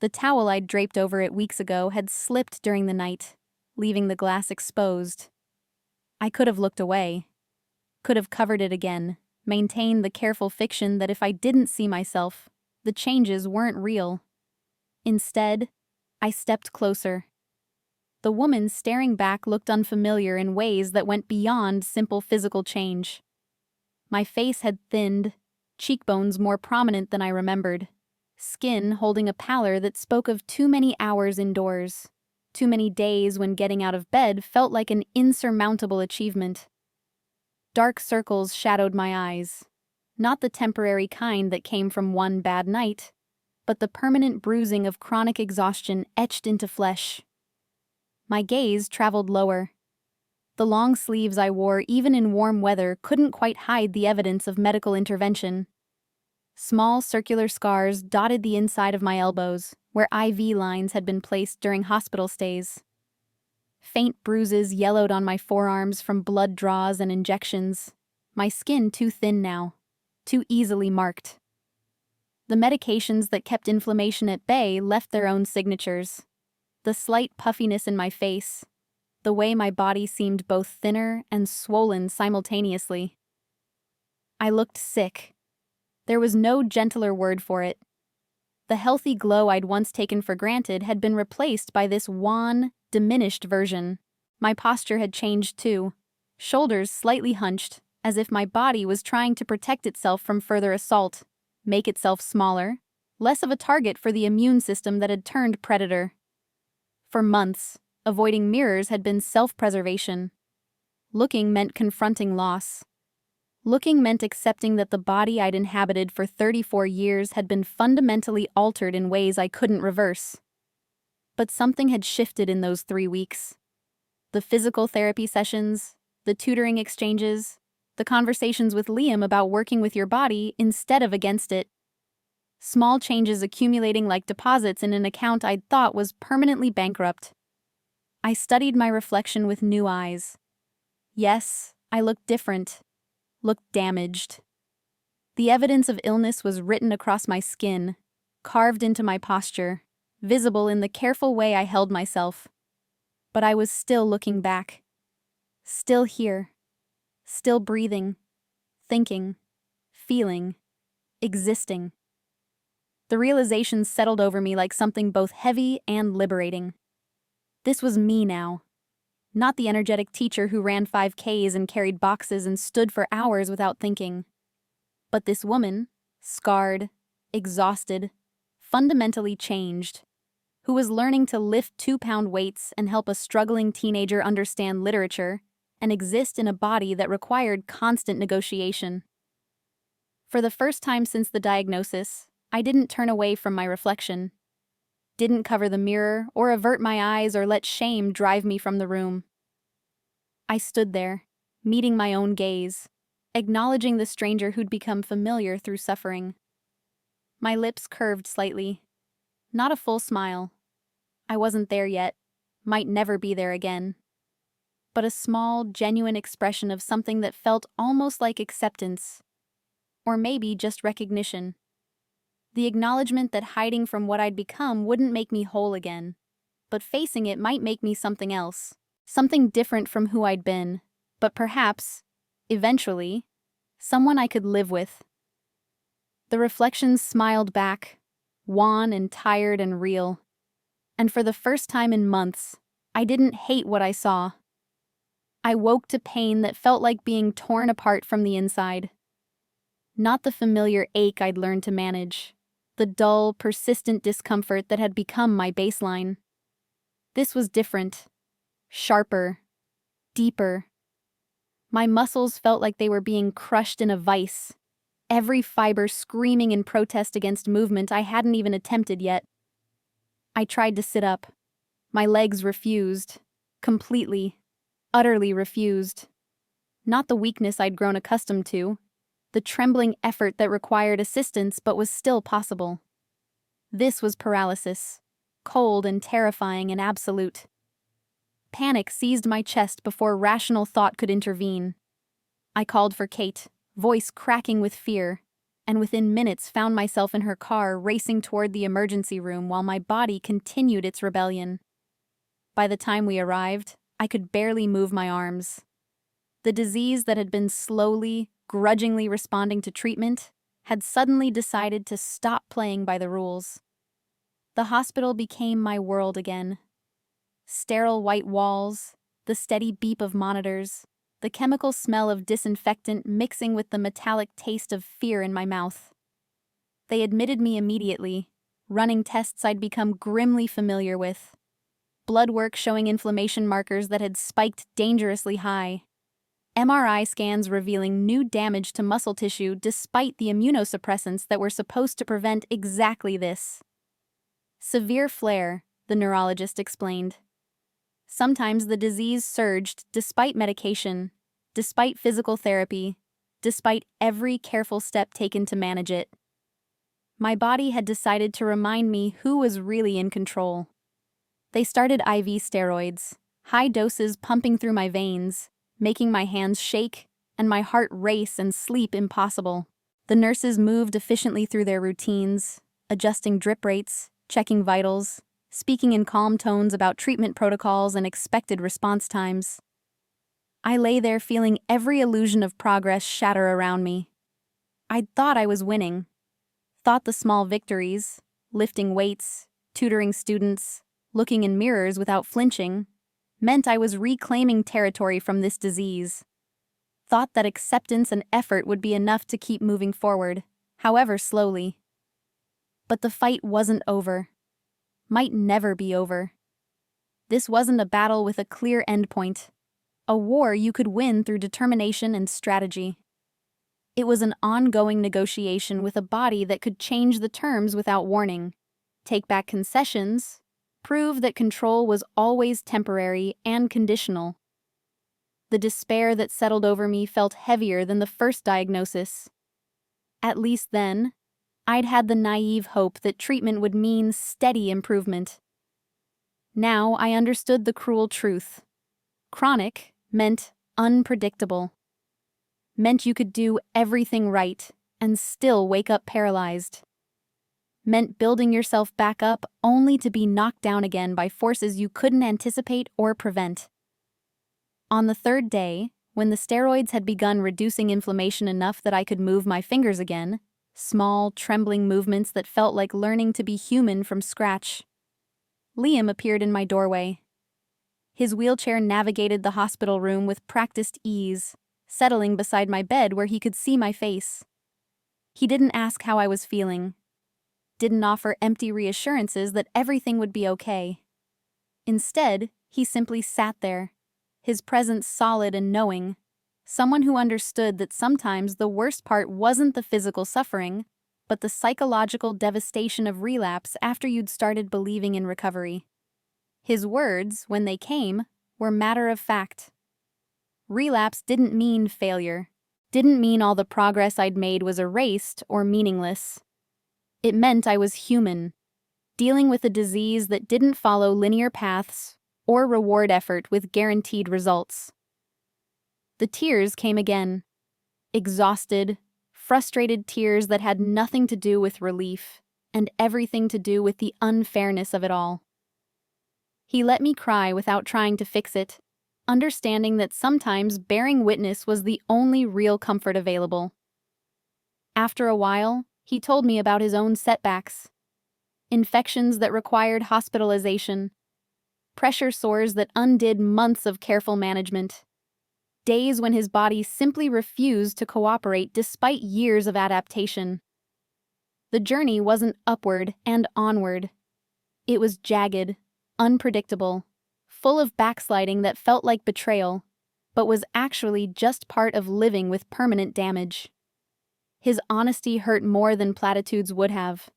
The towel I'd draped over it weeks ago had slipped during the night, leaving the glass exposed. I could have looked away, could have covered it again, maintained the careful fiction that if I didn't see myself, the changes weren't real. Instead, I stepped closer. The woman staring back looked unfamiliar in ways that went beyond simple physical change. My face had thinned, cheekbones more prominent than I remembered, skin holding a pallor that spoke of too many hours indoors, too many days when getting out of bed felt like an insurmountable achievement. Dark circles shadowed my eyes, not the temporary kind that came from one bad night, but the permanent bruising of chronic exhaustion etched into flesh. My gaze traveled lower. The long sleeves I wore even in warm weather couldn't quite hide the evidence of medical intervention. Small circular scars dotted the inside of my elbows, where IV lines had been placed during hospital stays. Faint bruises yellowed on my forearms from blood draws and injections, my skin too thin now, too easily marked. The medications that kept inflammation at bay left their own signatures. The slight puffiness in my face, the way my body seemed both thinner and swollen simultaneously. I looked sick. There was no gentler word for it. The healthy glow I'd once taken for granted had been replaced by this wan, diminished version. My posture had changed too, shoulders slightly hunched, as if my body was trying to protect itself from further assault, make itself smaller, less of a target for the immune system that had turned predator. For months, avoiding mirrors had been self-preservation. Looking meant confronting loss. Looking meant accepting that the body I'd inhabited for 34 years had been fundamentally altered in ways I couldn't reverse. But something had shifted in those 3 weeks. The physical therapy sessions, the tutoring exchanges, the conversations with Liam about working with your body instead of against it. Small changes accumulating like deposits in an account I'd thought was permanently bankrupt. I studied my reflection with new eyes. Yes, I looked different, looked damaged. The evidence of illness was written across my skin, carved into my posture, visible in the careful way I held myself. But I was still looking back. Still here. Still breathing, thinking, feeling, existing. The realization settled over me like something both heavy and liberating. This was me now. Not the energetic teacher who ran 5Ks and carried boxes and stood for hours without thinking. But this woman, scarred, exhausted, fundamentally changed, who was learning to lift 2-pound weights and help a struggling teenager understand literature and exist in a body that required constant negotiation. For the first time since the diagnosis, I didn't turn away from my reflection. Didn't cover the mirror or avert my eyes or let shame drive me from the room. I stood there, meeting my own gaze, acknowledging the stranger who'd become familiar through suffering. My lips curved slightly. Not a full smile. I wasn't there yet, might never be there again. But a small, genuine expression of something that felt almost like acceptance. Or maybe just recognition. The acknowledgement that hiding from what I'd become wouldn't make me whole again. but facing it might make me something else. Something different from who I'd been, but perhaps, eventually, someone I could live with. The reflections smiled back, wan and tired and real. And for the first time in months, I didn't hate what I saw. I woke to pain that felt like being torn apart from the inside. Not the familiar ache I'd learned to manage, the dull, persistent discomfort that had become my baseline. This was different, sharper, deeper. My muscles felt like they were being crushed in a vice, every fiber screaming in protest against movement I hadn't even attempted yet. I tried to sit up. My legs refused, completely, utterly refused. Not the weakness I'd grown accustomed to, the trembling effort that required assistance but was still possible. This was paralysis, cold and terrifying and absolute. Panic seized my chest before rational thought could intervene. I called for Kate, voice cracking with fear, and within minutes found myself in her car racing toward the emergency room while my body continued its rebellion. By the time we arrived, I could barely move my arms. The disease that had been slowly, grudgingly responding to treatment had suddenly decided to stop playing by the rules. The hospital became my world again. Sterile white walls, the steady beep of monitors, the chemical smell of disinfectant mixing with the metallic taste of fear in my mouth. They admitted me immediately, running tests I'd become grimly familiar with. Blood work showing inflammation markers that had spiked dangerously high. MRI scans revealing new damage to muscle tissue despite the immunosuppressants that were supposed to prevent exactly this. Severe flare, the neurologist explained. Sometimes the disease surged despite medication, despite physical therapy, despite every careful step taken to manage it. My body had decided to remind me who was really in control. They started IV steroids, high doses pumping through my veins, making my hands shake and my heart race and sleep impossible. The nurses moved efficiently through their routines, adjusting drip rates, checking vitals, speaking in calm tones about treatment protocols and expected response times. I lay there feeling every illusion of progress shatter around me. I'd thought I was winning. Thought the small victories, lifting weights, tutoring students, looking in mirrors without flinching, meant I was reclaiming territory from this disease. Thought that acceptance and effort would be enough to keep moving forward, however slowly. But the fight wasn't over. Might never be over. This wasn't a battle with a clear endpoint. A war you could win through determination and strategy. It was an ongoing negotiation with a body that could change the terms without warning, take back concessions, prove that control was always temporary and conditional. The despair that settled over me felt heavier than the first diagnosis. At least then, I'd had the naive hope that treatment would mean steady improvement. Now I understood the cruel truth. Chronic meant unpredictable. Meant you could do everything right and still wake up paralyzed. Meant building yourself back up only to be knocked down again by forces you couldn't anticipate or prevent. On the third day, when the steroids had begun reducing inflammation enough that I could move my fingers again, small, trembling movements that felt like learning to be human from scratch, Liam appeared in my doorway. His wheelchair navigated the hospital room with practiced ease, settling beside my bed where he could see my face. He didn't ask how I was feeling. Didn't offer empty reassurances that everything would be okay. Instead, he simply sat there, his presence solid and knowing, someone who understood that sometimes the worst part wasn't the physical suffering, but the psychological devastation of relapse after you'd started believing in recovery. His words, when they came, were matter of fact. Relapse didn't mean failure, didn't mean all the progress I'd made was erased or meaningless. It meant I was human, dealing with a disease that didn't follow linear paths or reward effort with guaranteed results. The tears came again. Exhausted, frustrated tears that had nothing to do with relief and everything to do with the unfairness of it all. He let me cry without trying to fix it, understanding that sometimes bearing witness was the only real comfort available. After a while, he told me about his own setbacks. Infections that required hospitalization, pressure sores that undid months of careful management, days when his body simply refused to cooperate despite years of adaptation. The journey wasn't upward and onward. It was jagged, unpredictable, full of backsliding that felt like betrayal, but was actually just part of living with permanent damage. His honesty hurt more than platitudes would have,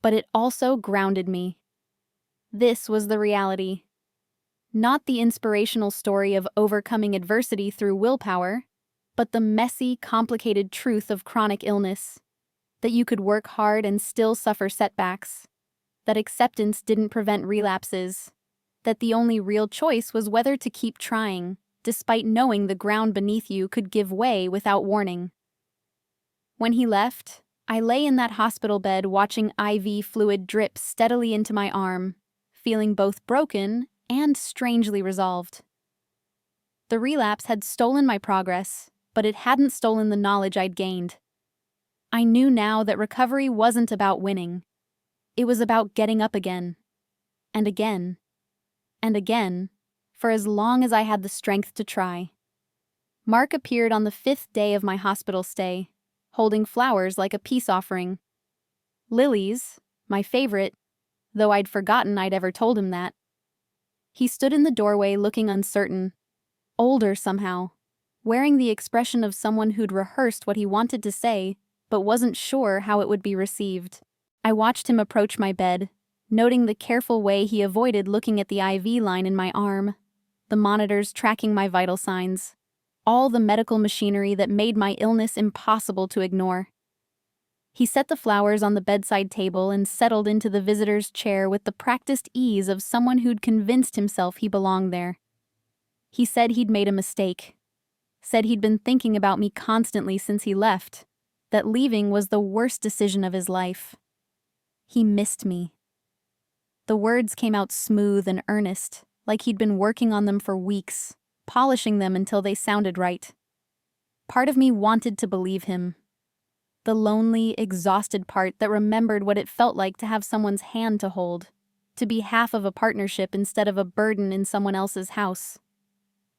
but it also grounded me. This was the reality. Not the inspirational story of overcoming adversity through willpower, but the messy, complicated truth of chronic illness. That you could work hard and still suffer setbacks. That acceptance didn't prevent relapses. That the only real choice was whether to keep trying, despite knowing the ground beneath you could give way without warning. When he left, I lay in that hospital bed watching IV fluid drip steadily into my arm, feeling both broken and strangely resolved. The relapse had stolen my progress, but it hadn't stolen the knowledge I'd gained. I knew now that recovery wasn't about winning. It was about getting up again, and again, and again, for as long as I had the strength to try. Mark appeared on the 5th day of my hospital stay, holding flowers like a peace offering. Lilies, my favorite, though I'd forgotten I'd ever told him that. He stood in the doorway looking uncertain, older somehow, wearing the expression of someone who'd rehearsed what he wanted to say, but wasn't sure how it would be received. I watched him approach my bed, noting the careful way he avoided looking at the IV line in my arm, the monitors tracking my vital signs, all the medical machinery that made my illness impossible to ignore. He set the flowers on the bedside table and settled into the visitor's chair with the practiced ease of someone who'd convinced himself he belonged there. He said he'd made a mistake, said he'd been thinking about me constantly since he left, that leaving was the worst decision of his life. He missed me. The words came out smooth and earnest, like he'd been working on them for weeks, polishing them until they sounded right. Part of me wanted to believe him. The lonely, exhausted part that remembered what it felt like to have someone's hand to hold, to be half of a partnership instead of a burden in someone else's house.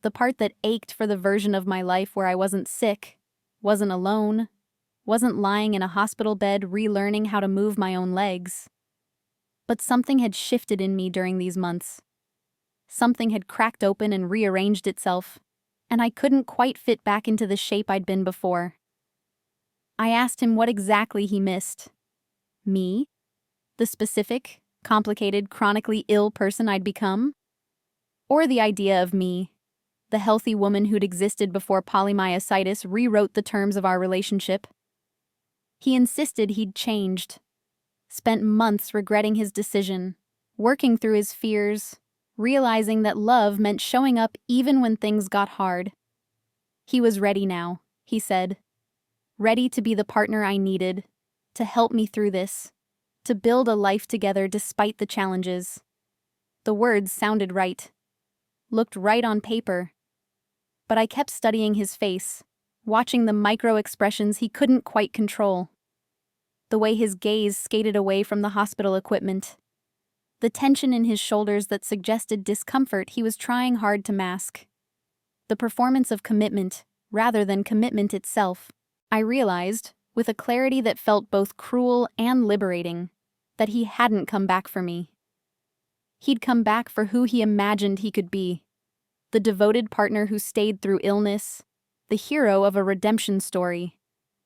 The part that ached for the version of my life where I wasn't sick, wasn't alone, wasn't lying in a hospital bed relearning how to move my own legs. But something had shifted in me during these months. Something had cracked open and rearranged itself, and I couldn't quite fit back into the shape I'd been before. I asked him what exactly he missed. Me? The specific, complicated, chronically ill person I'd become? Or the idea of me, the healthy woman who'd existed before polymyositis rewrote the terms of our relationship? He insisted he'd changed, spent months regretting his decision, working through his fears, realizing that love meant showing up even when things got hard. He was ready now, he said. Ready to be the partner I needed, to help me through this, to build a life together despite the challenges. The words sounded right, looked right on paper. But I kept studying his face, watching the micro-expressions he couldn't quite control. The way his gaze skated away from the hospital equipment. The tension in his shoulders that suggested discomfort he was trying hard to mask. The performance of commitment, rather than commitment itself. I realized, with a clarity that felt both cruel and liberating, that he hadn't come back for me. He'd come back for who he imagined he could be. The devoted partner who stayed through illness, the hero of a redemption story,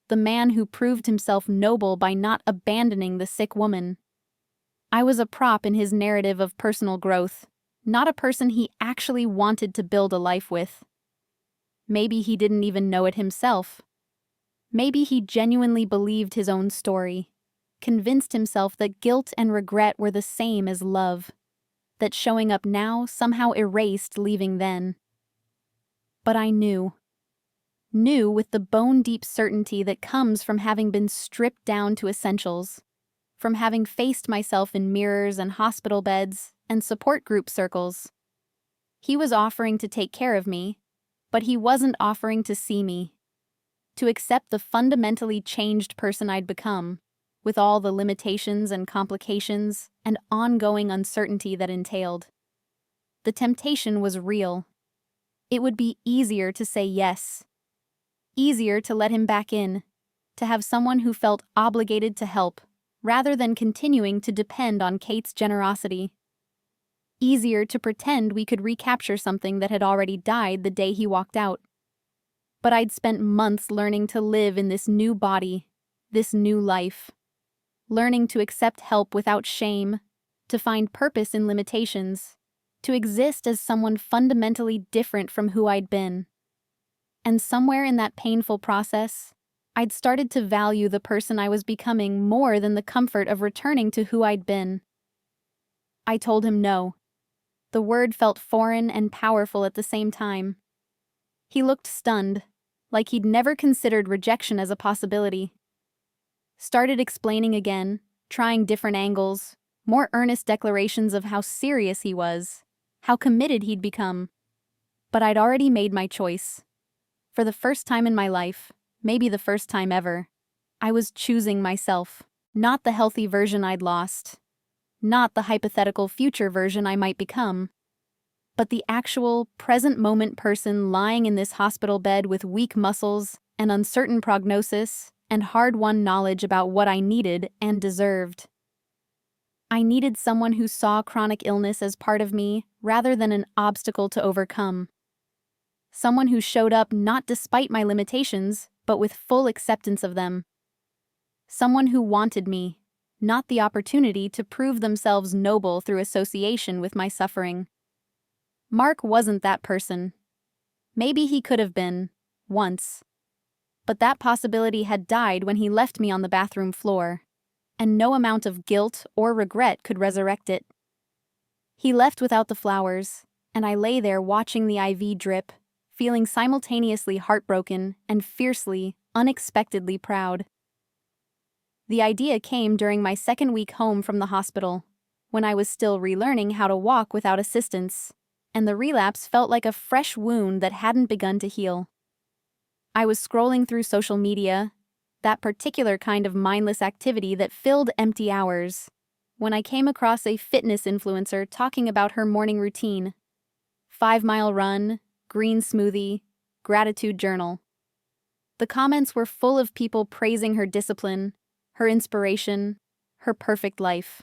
the man who proved himself noble by not abandoning the sick woman. I was a prop in his narrative of personal growth, not a person he actually wanted to build a life with. Maybe he didn't even know it himself. Maybe he genuinely believed his own story, convinced himself that guilt and regret were the same as love, that showing up now somehow erased leaving then. But I knew with the bone-deep certainty that comes from having been stripped down to essentials, from having faced myself in mirrors and hospital beds and support group circles. He was offering to take care of me, but he wasn't offering to see me, to accept the fundamentally changed person I'd become, with all the limitations and complications and ongoing uncertainty that entailed. The temptation was real. It would be easier to say yes, easier to let him back in, to have someone who felt obligated to help, rather than continuing to depend on Kate's generosity. Easier to pretend we could recapture something that had already died the day he walked out. But I'd spent months learning to live in this new body, this new life. Learning to accept help without shame, to find purpose in limitations, to exist as someone fundamentally different from who I'd been. And somewhere in that painful process, I'd started to value the person I was becoming more than the comfort of returning to who I'd been. I told him no. The word felt foreign and powerful at the same time. He looked stunned, like he'd never considered rejection as a possibility. Started explaining again, trying different angles, more earnest declarations of how serious he was, how committed he'd become. But I'd already made my choice. For the first time in my life, maybe the first time ever, I was choosing myself, not the healthy version I'd lost, not the hypothetical future version I might become, but the actual, present-moment person lying in this hospital bed with weak muscles, an uncertain prognosis, and hard-won knowledge about what I needed and deserved. I needed someone who saw chronic illness as part of me rather than an obstacle to overcome. Someone who showed up not despite my limitations, but with full acceptance of them. Someone who wanted me, not the opportunity to prove themselves noble through association with my suffering. Mark wasn't that person. Maybe he could have been, once. But that possibility had died when he left me on the bathroom floor, and no amount of guilt or regret could resurrect it. He left without the flowers, and I lay there watching the IV drip, feeling simultaneously heartbroken and fiercely, unexpectedly proud. The idea came during my second week home from the hospital, when I was still relearning how to walk without assistance, and the relapse felt like a fresh wound that hadn't begun to heal. I was scrolling through social media, that particular kind of mindless activity that filled empty hours, when I came across a fitness influencer talking about her morning routine. 5-mile run, green smoothie, gratitude journal. The comments were full of people praising her discipline, her inspiration, her perfect life.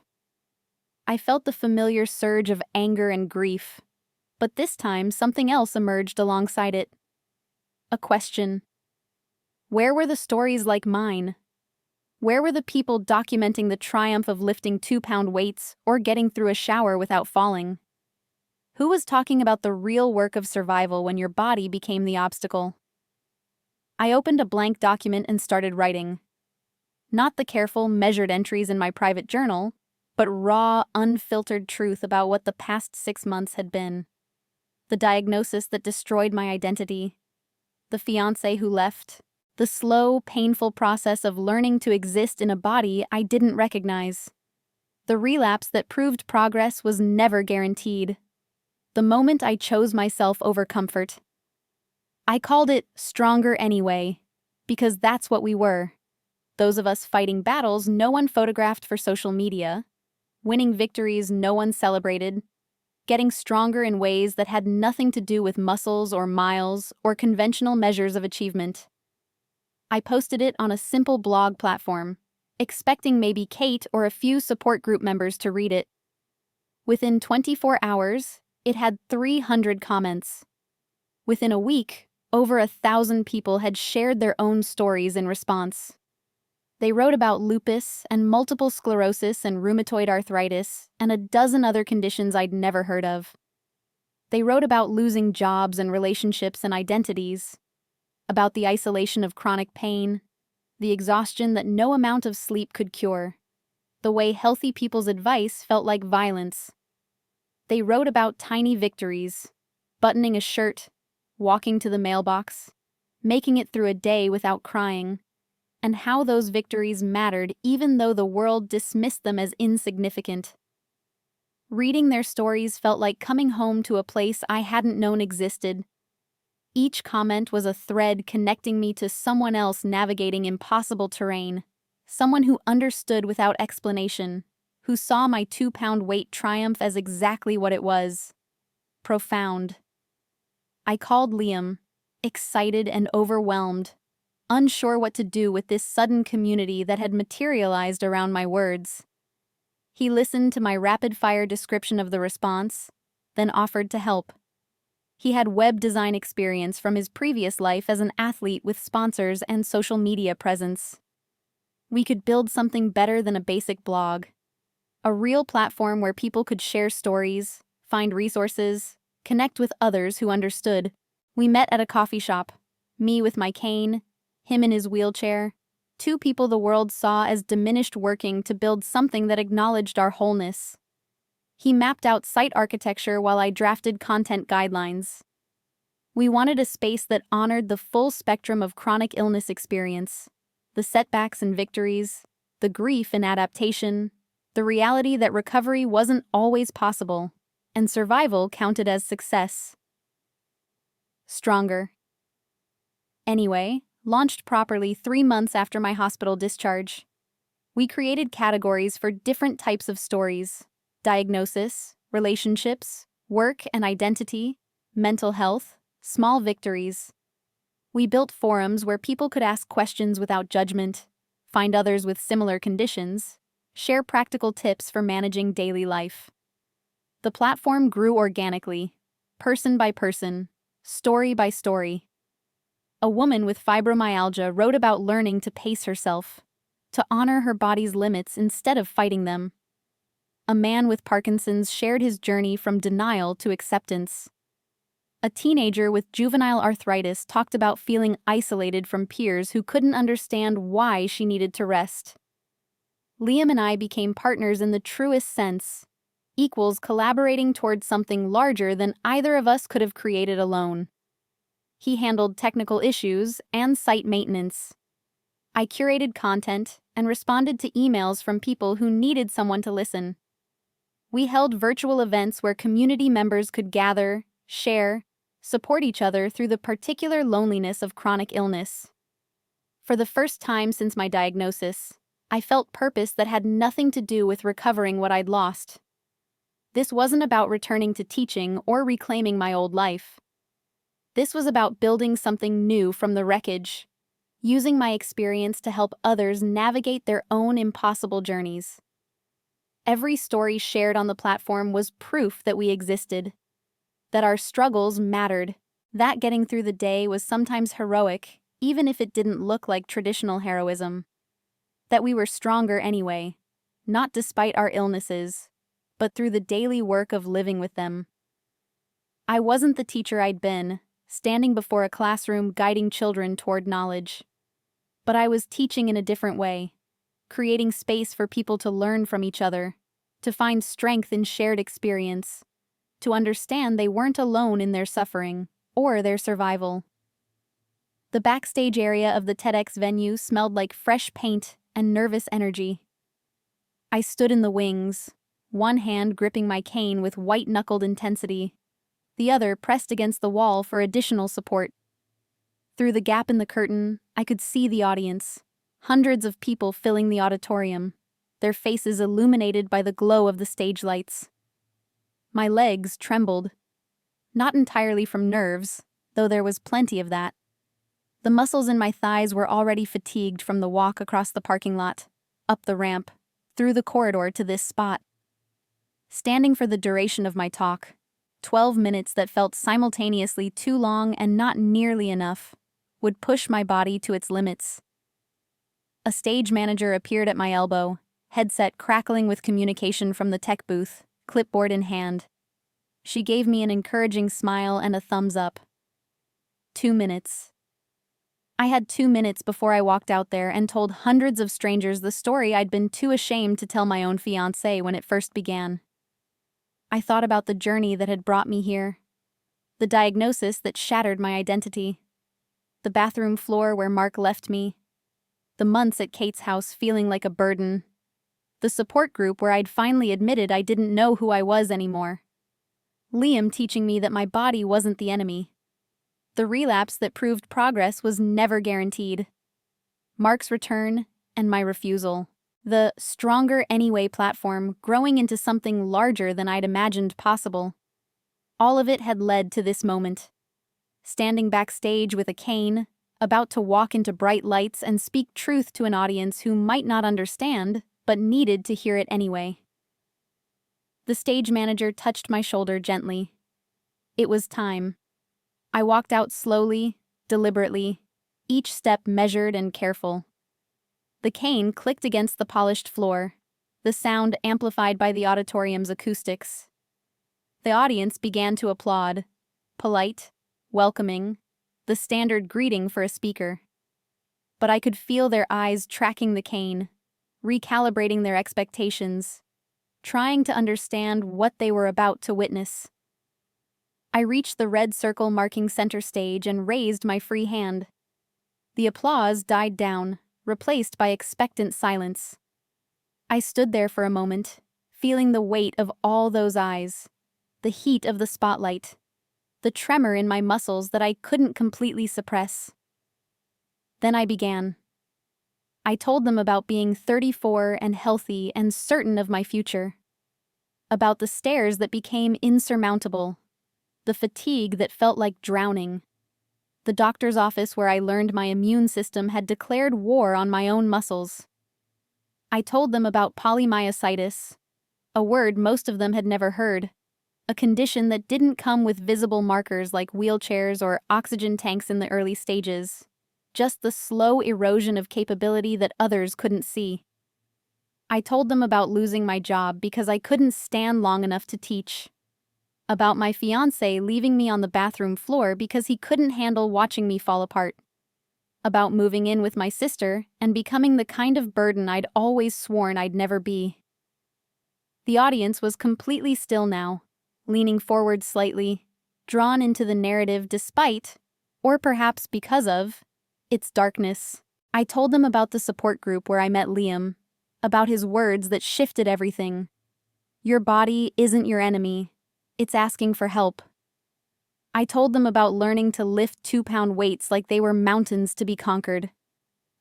I felt the familiar surge of anger and grief, but this time something else emerged alongside it. A question. Where were the stories like mine? Where were the people documenting the triumph of lifting 2-pound weights or getting through a shower without falling? Who was talking about the real work of survival when your body became the obstacle? I opened a blank document and started writing. Not the careful, measured entries in my private journal, but raw, unfiltered truth about what the past 6 months had been. The diagnosis that destroyed my identity. The fiancé who left. The slow, painful process of learning to exist in a body I didn't recognize. The relapse that proved progress was never guaranteed. The moment I chose myself over comfort. I called it Stronger Anyway, because that's what we were. Those of us fighting battles no one photographed for social media, winning victories no one celebrated, getting stronger in ways that had nothing to do with muscles or miles or conventional measures of achievement. I posted it on a simple blog platform, expecting maybe Kate or a few support group members to read it. Within 24 hours, it had 300 comments. Within a week, over 1,000 people had shared their own stories in response. They wrote about lupus and multiple sclerosis and rheumatoid arthritis and a dozen other conditions I'd never heard of. They wrote about losing jobs and relationships and identities, about the isolation of chronic pain, the exhaustion that no amount of sleep could cure, the way healthy people's advice felt like violence. They wrote about tiny victories, buttoning a shirt, walking to the mailbox, making it through a day without crying, and how those victories mattered even though the world dismissed them as insignificant. Reading their stories felt like coming home to a place I hadn't known existed. Each comment was a thread connecting me to someone else navigating impossible terrain, someone who understood without explanation, who saw my 2-pound weight triumph as exactly what it was: profound. I called Liam, excited and overwhelmed, unsure what to do with this sudden community that had materialized around my words. He listened to my rapid-fire description of the response, then offered to help. He had web design experience from his previous life as an athlete with sponsors and social media presence. We could build something better than a basic blog. A real platform where people could share stories, find resources, connect with others who understood. We met at a coffee shop, me with my cane, him in his wheelchair, two people the world saw as diminished working to build something that acknowledged our wholeness. He mapped out site architecture while I drafted content guidelines. We wanted a space that honored the full spectrum of chronic illness experience, the setbacks and victories, the grief and adaptation, the reality that recovery wasn't always possible, and survival counted as success. Stronger. Anyway, launched properly 3 months after my hospital discharge. We created categories for different types of stories: diagnosis, relationships, work and identity, mental health, small victories. We built forums where people could ask questions without judgment, find others with similar conditions, share practical tips for managing daily life. The platform grew organically, person by person, story by story. A woman with fibromyalgia wrote about learning to pace herself, to honor her body's limits instead of fighting them. A man with Parkinson's shared his journey from denial to acceptance. A teenager with juvenile arthritis talked about feeling isolated from peers who couldn't understand why she needed to rest. Liam and I became partners in the truest sense, equals collaborating towards something larger than either of us could have created alone. He handled technical issues and site maintenance. I curated content and responded to emails from people who needed someone to listen. We held virtual events where community members could gather, share, support each other through the particular loneliness of chronic illness. For the first time since my diagnosis, I felt purpose that had nothing to do with recovering what I'd lost. This wasn't about returning to teaching or reclaiming my old life. This was about building something new from the wreckage, using my experience to help others navigate their own impossible journeys. Every story shared on the platform was proof that we existed, that our struggles mattered, that getting through the day was sometimes heroic, even if it didn't look like traditional heroism, that we were stronger anyway, not despite our illnesses, but through the daily work of living with them. I wasn't the teacher I'd been, standing before a classroom guiding children toward knowledge. But I was teaching in a different way, creating space for people to learn from each other, to find strength in shared experience, to understand they weren't alone in their suffering or their survival. The backstage area of the TEDx venue smelled like fresh paint and nervous energy. I stood in the wings, one hand gripping my cane with white-knuckled intensity, the other pressed against the wall for additional support. Through the gap in the curtain, I could see the audience, hundreds of people filling the auditorium, their faces illuminated by the glow of the stage lights. My legs trembled, not entirely from nerves, though there was plenty of that. The muscles in my thighs were already fatigued from the walk across the parking lot, up the ramp, through the corridor to this spot. Standing for the duration of my talk, 12 minutes that felt simultaneously too long and not nearly enough, would push my body to its limits. A stage manager appeared at my elbow, headset crackling with communication from the tech booth, clipboard in hand. She gave me an encouraging smile and a thumbs up. 2 minutes. I had 2 minutes before I walked out there and told hundreds of strangers the story I'd been too ashamed to tell my own fiancé when it first began. I thought about the journey that had brought me here, the diagnosis that shattered my identity, the bathroom floor where Mark left me, the months at Kate's house feeling like a burden, The support group where I'd finally admitted I didn't know who I was anymore. Liam teaching me that my body wasn't the enemy. The relapse that proved progress was never guaranteed. Mark's return and my refusal. The Stronger Anyway platform growing into something larger than I'd imagined possible. All of it had led to this moment. Standing backstage with a cane, about to walk into bright lights and speak truth to an audience who might not understand, but needed to hear it anyway. The stage manager touched my shoulder gently. It was time. I walked out slowly, deliberately, each step measured and careful. The cane clicked against the polished floor, the sound amplified by the auditorium's acoustics. The audience began to applaud, polite, welcoming, the standard greeting for a speaker. But I could feel their eyes tracking the cane, recalibrating their expectations, trying to understand what they were about to witness. I reached the red circle marking center stage and raised my free hand. The applause died down, replaced by expectant silence. I stood there for a moment, feeling the weight of all those eyes, the heat of the spotlight, the tremor in my muscles that I couldn't completely suppress. Then I began. I told them about being 34 and healthy and certain of my future. About the stairs that became insurmountable, the fatigue that felt like drowning, the doctor's office where I learned my immune system had declared war on my own muscles. I told them about polymyositis, a word most of them had never heard, a condition that didn't come with visible markers like wheelchairs or oxygen tanks in the early stages, just the slow erosion of capability that others couldn't see. I told them about losing my job because I couldn't stand long enough to teach, about my fiancé leaving me on the bathroom floor because he couldn't handle watching me fall apart, about moving in with my sister and becoming the kind of burden I'd always sworn I'd never be. The audience was completely still now, leaning forward slightly, drawn into the narrative despite, or perhaps because of, its darkness. I told them about the support group where I met Liam, about his words that shifted everything. Your body isn't your enemy. It's asking for help. I told them about learning to lift 2-pound weights like they were mountains to be conquered,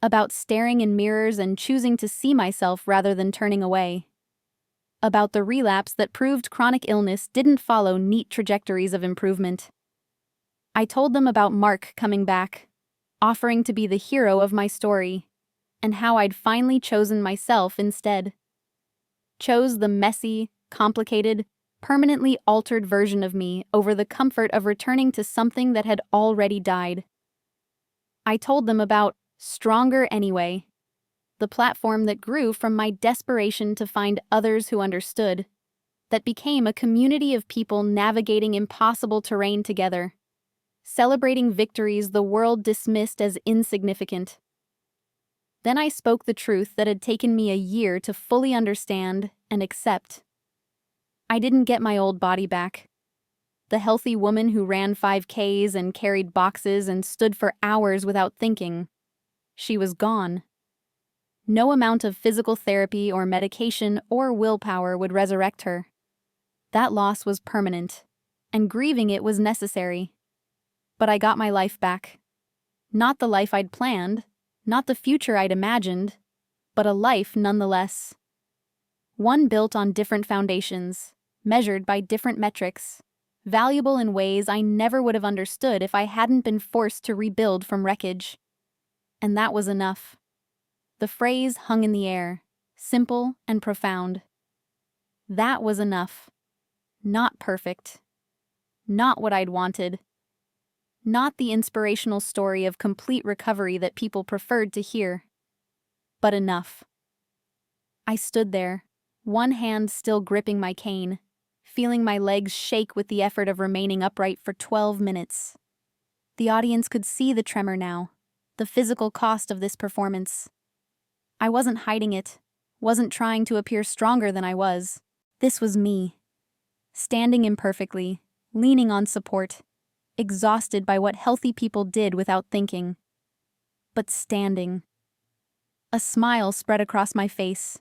about staring in mirrors and choosing to see myself rather than turning away, about the relapse that proved chronic illness didn't follow neat trajectories of improvement. I told them about Mark coming back, offering to be the hero of my story, and how I'd finally chosen myself instead. Chose the messy, complicated, permanently altered version of me over the comfort of returning to something that had already died. I told them about Stronger Anyway, the platform that grew from my desperation to find others who understood, that became a community of people navigating impossible terrain together, celebrating victories the world dismissed as insignificant. Then I spoke the truth that had taken me a year to fully understand and accept. I didn't get my old body back. The healthy woman who ran 5Ks and carried boxes and stood for hours without thinking. She was gone. No amount of physical therapy or medication or willpower would resurrect her. That loss was permanent, and grieving it was necessary. But I got my life back. Not the life I'd planned, not the future I'd imagined, but a life nonetheless. One built on different foundations, measured by different metrics, valuable in ways I never would have understood if I hadn't been forced to rebuild from wreckage. And that was enough. The phrase hung in the air, simple and profound. That was enough. Not perfect. Not what I'd wanted. Not the inspirational story of complete recovery that people preferred to hear. But enough. I stood there, one hand still gripping my cane, feeling my legs shake with the effort of remaining upright for 12 minutes. The audience could see the tremor now, the physical cost of this performance. I wasn't hiding it, wasn't trying to appear stronger than I was. This was me. Standing imperfectly, leaning on support, exhausted by what healthy people did without thinking. But standing. A smile spread across my face.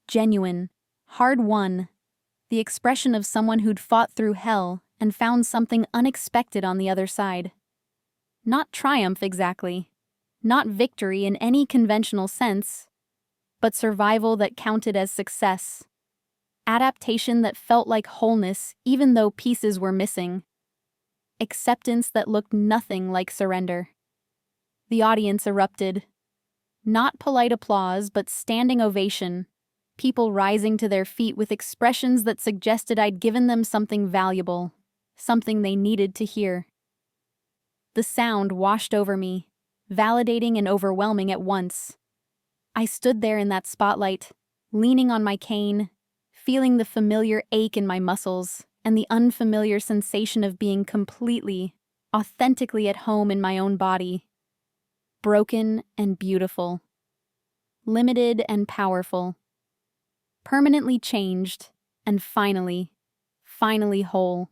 Genuine. Hard-won. The expression of someone who'd fought through hell and found something unexpected on the other side. Not triumph exactly. Not victory in any conventional sense, but survival that counted as success. Adaptation that felt like wholeness even though pieces were missing. Acceptance that looked nothing like surrender. The audience erupted. Not polite applause, but standing ovation. People rising to their feet with expressions that suggested I'd given them something valuable, something they needed to hear. The sound washed over me, validating and overwhelming at once. I stood there in that spotlight, leaning on my cane, feeling the familiar ache in my muscles and the unfamiliar sensation of being completely, authentically at home in my own body. Broken and beautiful. Limited and powerful. Permanently changed, and finally whole.